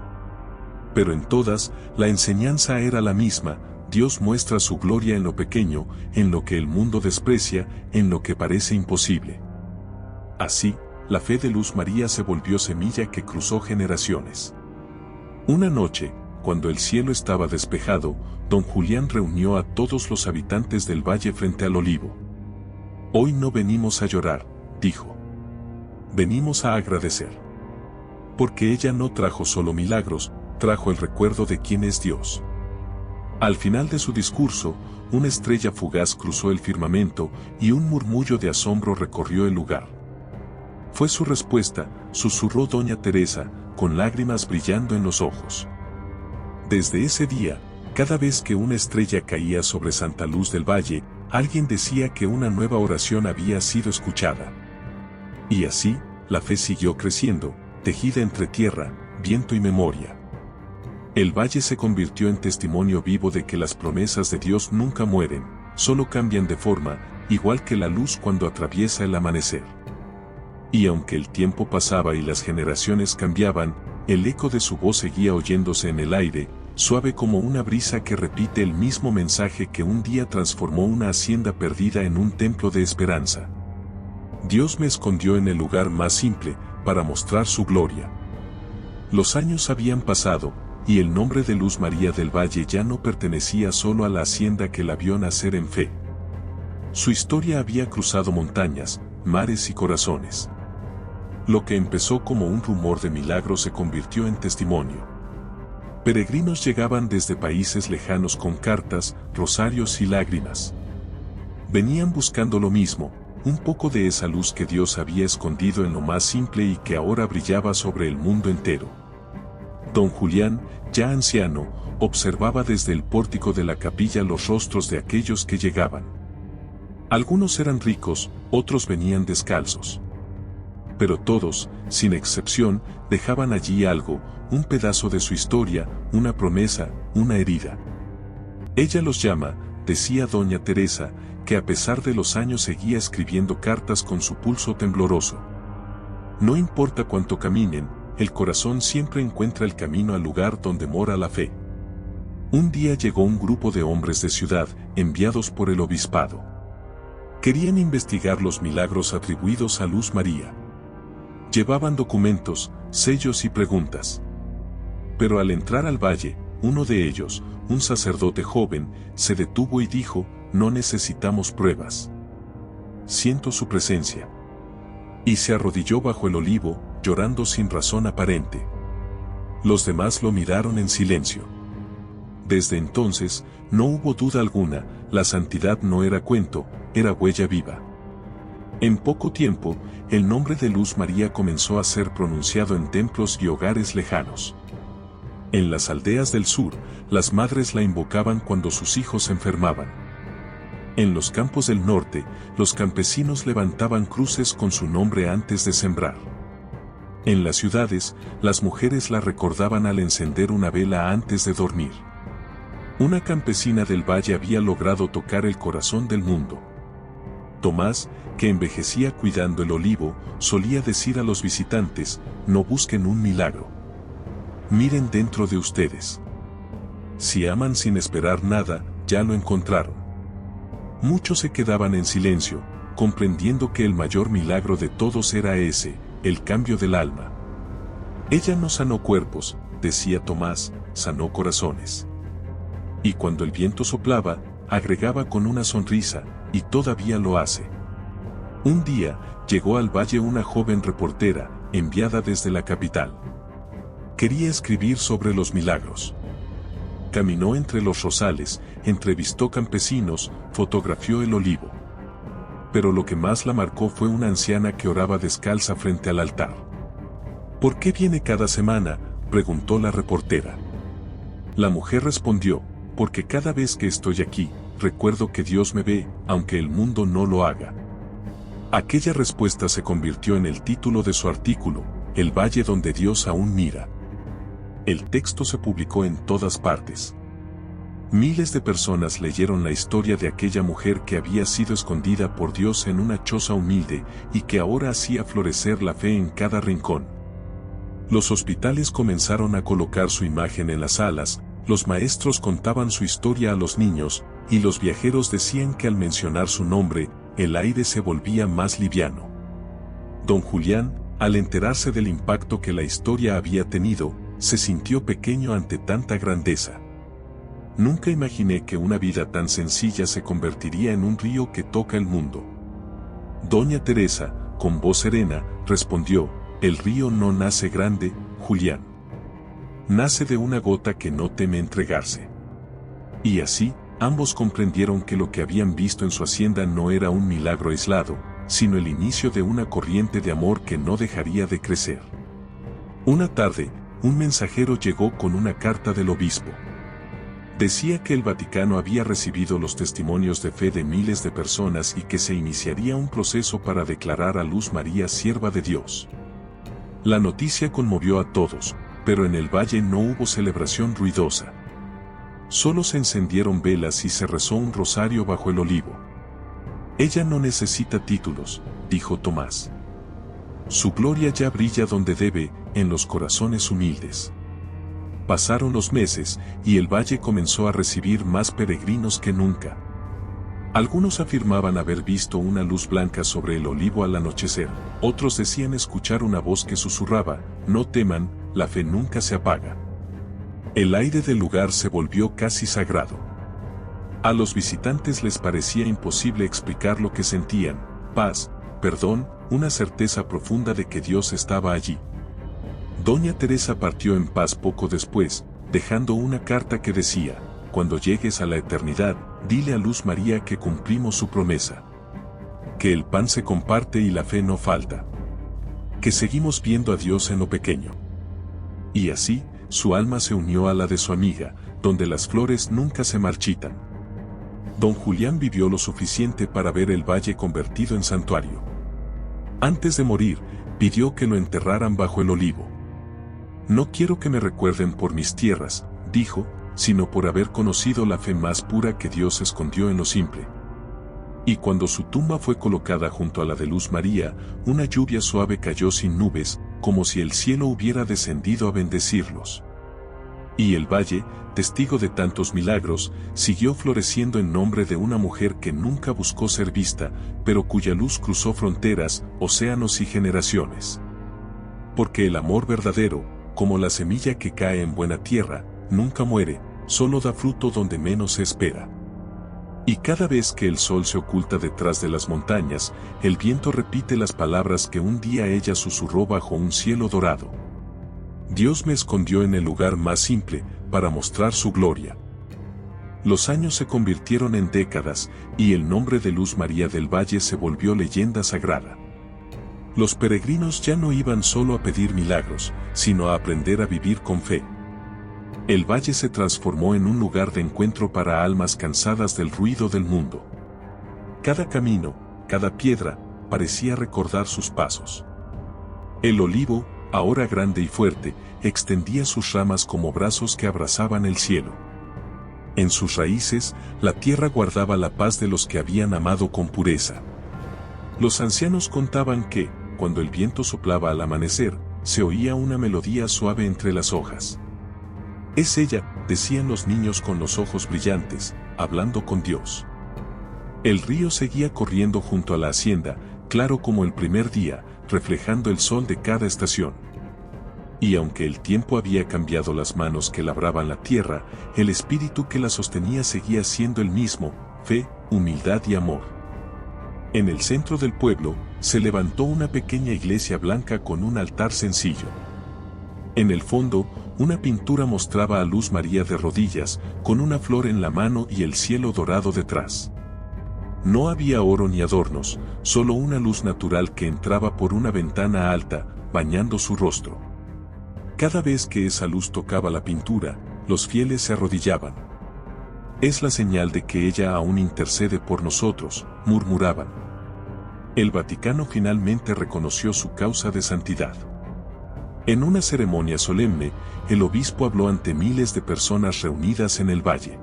Pero en todas, la enseñanza era la misma: Dios muestra su gloria en lo pequeño, en lo que el mundo desprecia, en lo que parece imposible. Así, la fe de Luz María se volvió semilla que cruzó generaciones. Una noche, cuando el cielo estaba despejado, don Julián reunió a todos los habitantes del valle frente al olivo. Hoy no venimos a llorar, dijo. Venimos a agradecer. Porque ella no trajo solo milagros, trajo el recuerdo de quién es Dios. Al final de su discurso, una estrella fugaz cruzó el firmamento y un murmullo de asombro recorrió el lugar. Fue su respuesta, susurró doña Teresa, con lágrimas brillando en los ojos. Desde ese día, cada vez que una estrella caía sobre Santa Luz del Valle, alguien decía que una nueva oración había sido escuchada. Y así, la fe siguió creciendo, tejida entre tierra, viento y memoria. El valle se convirtió en testimonio vivo de que las promesas de Dios nunca mueren, solo cambian de forma, igual que la luz cuando atraviesa el amanecer. Y aunque el tiempo pasaba y las generaciones cambiaban, el eco de su voz seguía oyéndose en el aire, suave como una brisa que repite el mismo mensaje que un día transformó una hacienda perdida en un templo de esperanza. Dios me escondió en el lugar más simple, para mostrar su gloria. Los años habían pasado, y el nombre de Luz María del Valle ya no pertenecía solo a la hacienda que la vio nacer en fe. Su historia había cruzado montañas, mares y corazones. Lo que empezó como un rumor de milagro se convirtió en testimonio. Peregrinos llegaban desde países lejanos con cartas, rosarios y lágrimas. Venían buscando lo mismo, un poco de esa luz que Dios había escondido en lo más simple y que ahora brillaba sobre el mundo entero. Don Julián, ya anciano, observaba desde el pórtico de la capilla los rostros de aquellos que llegaban. Algunos eran ricos, otros venían descalzos. Pero todos, sin excepción, dejaban allí algo, un pedazo de su historia, una promesa, una herida. Ella los llama, decía doña Teresa, que a pesar de los años seguía escribiendo cartas con su pulso tembloroso. No importa cuánto caminen, el corazón siempre encuentra el camino al lugar donde mora la fe. Un día llegó un grupo de hombres de ciudad, enviados por el obispado. Querían investigar los milagros atribuidos a Luz María. Llevaban documentos, sellos y preguntas. Pero al entrar al valle, uno de ellos, un sacerdote joven, se detuvo y dijo: no necesitamos pruebas. Siento su presencia. Y se arrodilló bajo el olivo, llorando sin razón aparente. Los demás lo miraron en silencio. Desde entonces, no hubo duda alguna, la santidad no era cuento, era huella viva. En poco tiempo, el nombre de Luz María comenzó a ser pronunciado en templos y hogares lejanos. En las aldeas del sur, las madres la invocaban cuando sus hijos se enfermaban. En los campos del norte, los campesinos levantaban cruces con su nombre antes de sembrar. En las ciudades, las mujeres la recordaban al encender una vela antes de dormir. Una campesina del valle había logrado tocar el corazón del mundo. Tomás, que envejecía cuidando el olivo, solía decir a los visitantes: no busquen un milagro. Miren dentro de ustedes. Si aman sin esperar nada, ya lo encontraron. Muchos se quedaban en silencio, comprendiendo que el mayor milagro de todos era ese, el cambio del alma. Ella no sanó cuerpos, decía Tomás, sanó corazones. Y cuando el viento soplaba, agregaba con una sonrisa, y todavía lo hace. Un día, llegó al valle una joven reportera, enviada desde la capital. Quería escribir sobre los milagros. Caminó entre los rosales, entrevistó campesinos, fotografió el olivo. Pero lo que más la marcó fue una anciana que oraba descalza frente al altar. ¿Por qué viene cada semana?, preguntó la reportera. La mujer respondió: porque cada vez que estoy aquí, recuerdo que Dios me ve, aunque el mundo no lo haga. Aquella respuesta se convirtió en el título de su artículo, El valle donde Dios aún mira. El texto se publicó en todas partes. Miles de personas leyeron la historia de aquella mujer que había sido escondida por Dios en una choza humilde y que ahora hacía florecer la fe en cada rincón. Los hospitales comenzaron a colocar su imagen en las salas, los maestros contaban su historia a los niños, y los viajeros decían que al mencionar su nombre, el aire se volvía más liviano. Don Julián, al enterarse del impacto que la historia había tenido, se sintió pequeño ante tanta grandeza. Nunca imaginé que una vida tan sencilla se convertiría en un río que toca el mundo. Doña Teresa, con voz serena, respondió: el río no nace grande, Julián. Nace de una gota que no teme entregarse. Y así, ambos comprendieron que lo que habían visto en su hacienda no era un milagro aislado, sino el inicio de una corriente de amor que no dejaría de crecer. Una tarde, un mensajero llegó con una carta del obispo. Decía que el Vaticano había recibido los testimonios de fe de miles de personas y que se iniciaría un proceso para declarar a Luz María sierva de Dios. La noticia conmovió a todos, pero en el valle no hubo celebración ruidosa. Solo se encendieron velas y se rezó un rosario bajo el olivo. Ella no necesita títulos, dijo Tomás. Su gloria ya brilla donde debe, en los corazones humildes. Pasaron los meses, y el valle comenzó a recibir más peregrinos que nunca. Algunos afirmaban haber visto una luz blanca sobre el olivo al anochecer, otros decían escuchar una voz que susurraba, no teman, la fe nunca se apaga. El aire del lugar se volvió casi sagrado. A los visitantes les parecía imposible explicar lo que sentían, paz, perdón, una certeza profunda de que Dios estaba allí. Doña Teresa partió en paz poco después, dejando una carta que decía, cuando llegues a la eternidad, dile a Luz María que cumplimos su promesa. Que el pan se comparte y la fe no falta. Que seguimos viendo a Dios en lo pequeño. Y así, su alma se unió a la de su amiga, donde las flores nunca se marchitan. Don Julián vivió lo suficiente para ver el valle convertido en santuario. Antes de morir, pidió que lo enterraran bajo el olivo. No quiero que me recuerden por mis tierras, dijo, sino por haber conocido la fe más pura que Dios escondió en lo simple. Y cuando su tumba fue colocada junto a la de Luz María, una lluvia suave cayó sin nubes, como si el cielo hubiera descendido a bendecirlos. Y el valle, testigo de tantos milagros, siguió floreciendo en nombre de una mujer que nunca buscó ser vista, pero cuya luz cruzó fronteras, océanos y generaciones. Porque el amor verdadero, como la semilla que cae en buena tierra, nunca muere, solo da fruto donde menos se espera. Y cada vez que el sol se oculta detrás de las montañas, el viento repite las palabras que un día ella susurró bajo un cielo dorado. Dios me escondió en el lugar más simple, para mostrar su gloria. Los años se convirtieron en décadas, y el nombre de Luz María del Valle se volvió leyenda sagrada. Los peregrinos ya no iban solo a pedir milagros, sino a aprender a vivir con fe. El valle se transformó en un lugar de encuentro para almas cansadas del ruido del mundo. Cada camino, cada piedra, parecía recordar sus pasos. El olivo, ahora grande y fuerte, extendía sus ramas como brazos que abrazaban el cielo. En sus raíces, la tierra guardaba la paz de los que habían amado con pureza. Los ancianos contaban que, cuando el viento soplaba al amanecer, se oía una melodía suave entre las hojas. Es ella, decían los niños con los ojos brillantes, hablando con Dios. El río seguía corriendo junto a la hacienda, claro como el primer día, reflejando el sol de cada estación. Y aunque el tiempo había cambiado las manos que labraban la tierra, el espíritu que la sostenía seguía siendo el mismo, fe, humildad y amor. En el centro del pueblo, se levantó una pequeña iglesia blanca con un altar sencillo. En el fondo, una pintura mostraba a Luz María de rodillas, con una flor en la mano y el cielo dorado detrás. No había oro ni adornos, solo una luz natural que entraba por una ventana alta, bañando su rostro. Cada vez que esa luz tocaba la pintura, los fieles se arrodillaban. Es la señal de que ella aún intercede por nosotros, murmuraban. El Vaticano finalmente reconoció su causa de santidad. En una ceremonia solemne, el obispo habló ante miles de personas reunidas en el valle.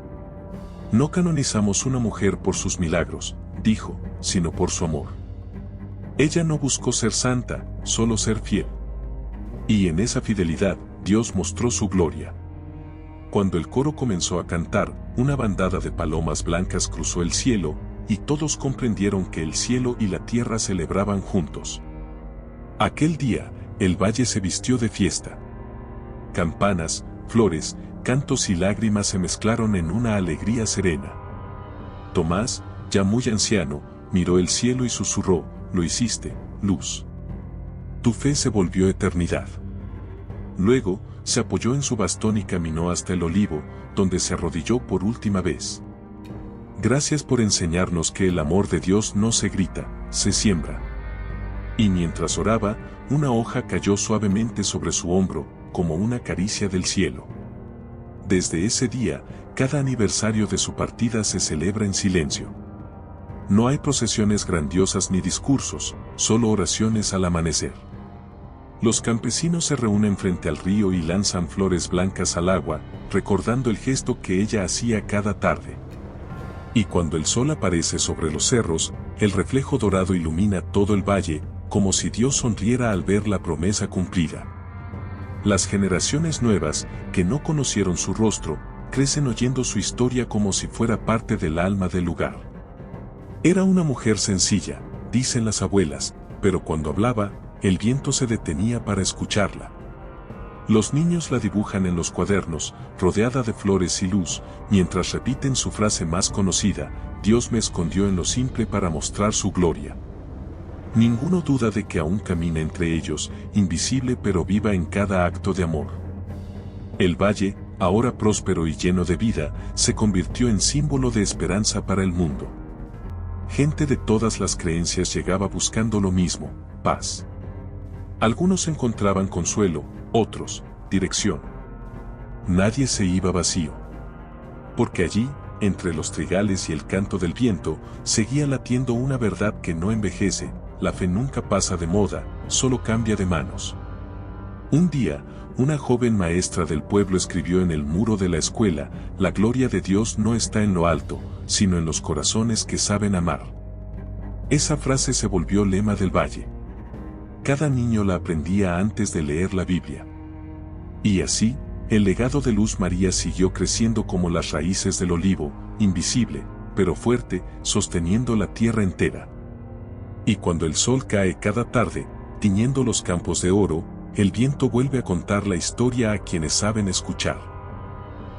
No canonizamos una mujer por sus milagros, dijo, sino por su amor. Ella no buscó ser santa, solo ser fiel. Y en esa fidelidad, Dios mostró su gloria. Cuando el coro comenzó a cantar, una bandada de palomas blancas cruzó el cielo, y todos comprendieron que el cielo y la tierra celebraban juntos. Aquel día, el valle se vistió de fiesta. Campanas, flores, cantos y lágrimas se mezclaron en una alegría serena. Tomás, ya muy anciano, miró el cielo y susurró, lo hiciste, Luz. Tu fe se volvió eternidad. Luego, se apoyó en su bastón y caminó hasta el olivo, donde se arrodilló por última vez. Gracias por enseñarnos que el amor de Dios no se grita, se siembra. Y mientras oraba, una hoja cayó suavemente sobre su hombro, como una caricia del cielo. Desde ese día, cada aniversario de su partida se celebra en silencio. No hay procesiones grandiosas ni discursos, solo oraciones al amanecer. Los campesinos se reúnen frente al río y lanzan flores blancas al agua, recordando el gesto que ella hacía cada tarde. Y cuando el sol aparece sobre los cerros, el reflejo dorado ilumina todo el valle, como si Dios sonriera al ver la promesa cumplida. Las generaciones nuevas, que no conocieron su rostro, crecen oyendo su historia como si fuera parte del alma del lugar. Era una mujer sencilla, dicen las abuelas, pero cuando hablaba, el viento se detenía para escucharla. Los niños la dibujan en los cuadernos, rodeada de flores y luz, mientras repiten su frase más conocida: Dios me escondió en lo simple para mostrar su gloria. Ninguno duda de que aún camina entre ellos, invisible pero viva en cada acto de amor. El valle, ahora próspero y lleno de vida, se convirtió en símbolo de esperanza para el mundo. Gente de todas las creencias llegaba buscando lo mismo: paz. Algunos encontraban consuelo, otros, dirección. Nadie se iba vacío. Porque allí, entre los trigales y el canto del viento, seguía latiendo una verdad que no envejece: la fe nunca pasa de moda, solo cambia de manos. Un día, una joven maestra del pueblo escribió en el muro de la escuela: la gloria de Dios no está en lo alto, sino en los corazones que saben amar. Esa frase se volvió lema del valle. Cada niño la aprendía antes de leer la Biblia. Y así, el legado de Luz María siguió creciendo como las raíces del olivo, invisible, pero fuerte, sosteniendo la tierra entera. Y cuando el sol cae cada tarde, tiñendo los campos de oro, el viento vuelve a contar la historia a quienes saben escuchar.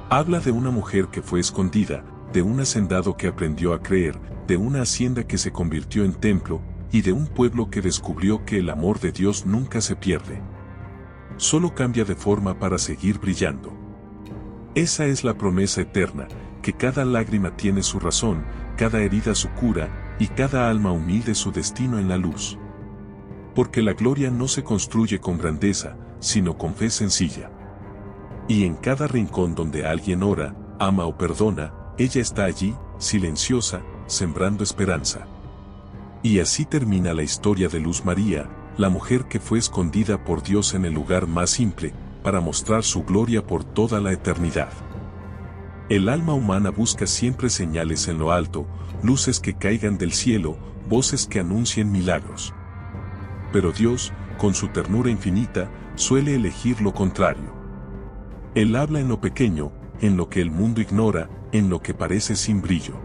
Habla de una mujer que fue escondida, de un hacendado que aprendió a creer, de una hacienda que se convirtió en templo, y de un pueblo que descubrió que el amor de Dios nunca se pierde. Solo cambia de forma para seguir brillando. Esa es la promesa eterna, que cada lágrima tiene su razón, cada herida su cura, y cada alma humilde su destino en la luz. Porque la gloria no se construye con grandeza, sino con fe sencilla. Y en cada rincón donde alguien ora, ama o perdona, ella está allí, silenciosa, sembrando esperanza. Y así termina la historia de Luz María, la mujer que fue escondida por Dios en el lugar más simple, para mostrar su gloria por toda la eternidad. El alma humana busca siempre señales en lo alto, luces que caigan del cielo, voces que anuncien milagros. Pero Dios, con su ternura infinita, suele elegir lo contrario. Él habla en lo pequeño, en lo que el mundo ignora, en lo que parece sin brillo.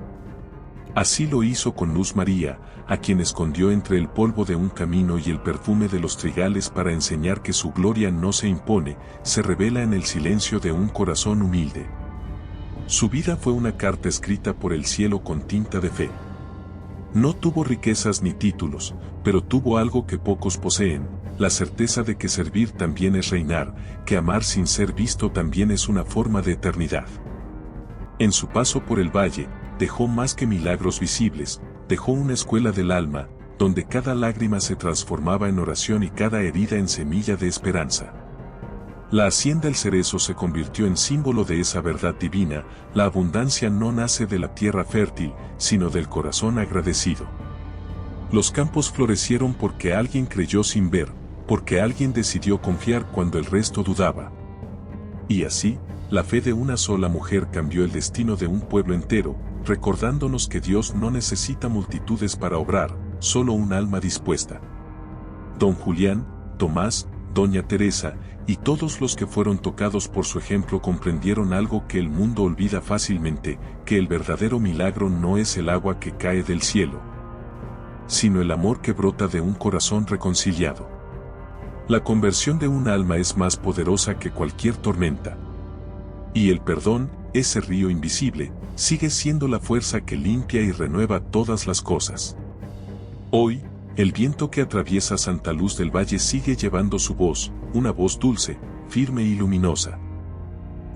Así lo hizo con Luz María, a quien escondió entre el polvo de un camino y el perfume de los trigales para enseñar que su gloria no se impone, se revela en el silencio de un corazón humilde. Su vida fue una carta escrita por el cielo con tinta de fe. No tuvo riquezas ni títulos, pero tuvo algo que pocos poseen: la certeza de que servir también es reinar, que amar sin ser visto también es una forma de eternidad. En su paso por el valle, dejó más que milagros visibles, dejó una escuela del alma, donde cada lágrima se transformaba en oración y cada herida en semilla de esperanza. La hacienda El Cerezo se convirtió en símbolo de esa verdad divina: la abundancia no nace de la tierra fértil, sino del corazón agradecido. Los campos florecieron porque alguien creyó sin ver, porque alguien decidió confiar cuando el resto dudaba. Y así, la fe de una sola mujer cambió el destino de un pueblo entero, recordándonos que Dios no necesita multitudes para obrar, solo un alma dispuesta. Don Julián, Tomás, Doña Teresa, y todos los que fueron tocados por su ejemplo comprendieron algo que el mundo olvida fácilmente: que el verdadero milagro no es el agua que cae del cielo, sino el amor que brota de un corazón reconciliado. La conversión de un alma es más poderosa que cualquier tormenta. Y el perdón, ese río invisible, sigue siendo la fuerza que limpia y renueva todas las cosas. Hoy, el viento que atraviesa Santa Luz del Valle sigue llevando su voz, una voz dulce, firme y luminosa.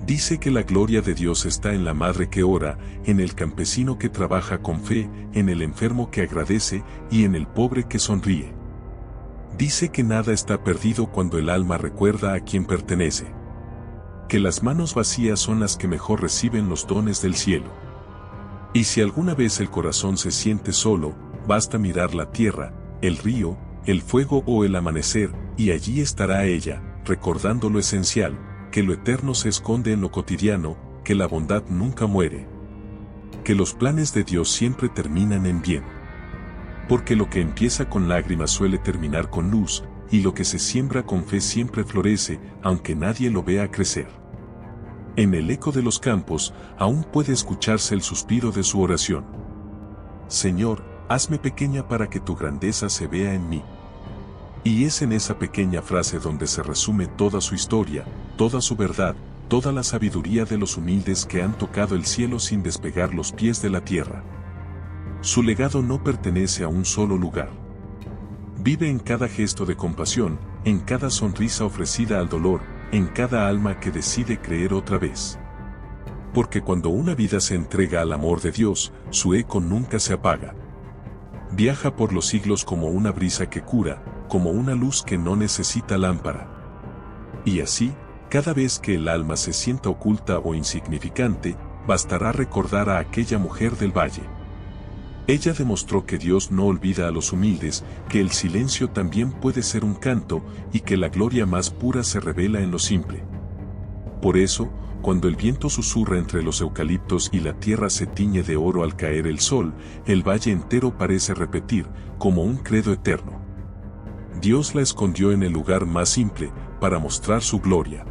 Dice que la gloria de Dios está en la madre que ora, en el campesino que trabaja con fe, en el enfermo que agradece y en el pobre que sonríe. Dice que nada está perdido cuando el alma recuerda a quien pertenece. que las manos vacías son las que mejor reciben los dones del cielo. Y si alguna vez el corazón se siente solo, basta mirar la tierra, el río, el fuego o el amanecer, y allí estará ella, recordando lo esencial, que lo eterno se esconde en lo cotidiano, que la bondad nunca muere, que los planes de Dios siempre terminan en bien. Porque lo que empieza con lágrimas suele terminar con luz, y lo que se siembra con fe siempre florece, aunque nadie lo vea crecer. En el eco de los campos, aún puede escucharse el suspiro de su oración. Señor, hazme pequeña para que tu grandeza se vea en mí. Y es en esa pequeña frase donde se resume toda su historia, toda su verdad, toda la sabiduría de los humildes que han tocado el cielo sin despegar los pies de la tierra. Su legado no pertenece a un solo lugar. Vive en cada gesto de compasión, en cada sonrisa ofrecida al dolor, en cada alma que decide creer otra vez. Porque cuando una vida se entrega al amor de Dios, su eco nunca se apaga. Viaja por los siglos como una brisa que cura, como una luz que no necesita lámpara. Y así, cada vez que el alma se sienta oculta o insignificante, bastará recordar a aquella mujer del valle. Ella demostró que Dios no olvida a los humildes, que el silencio también puede ser un canto, y que la gloria más pura se revela en lo simple. Por eso, cuando el viento susurra entre los eucaliptos y la tierra se tiñe de oro al caer el sol, el valle entero parece repetir, como un credo eterno: Dios la escondió en el lugar más simple, para mostrar su gloria.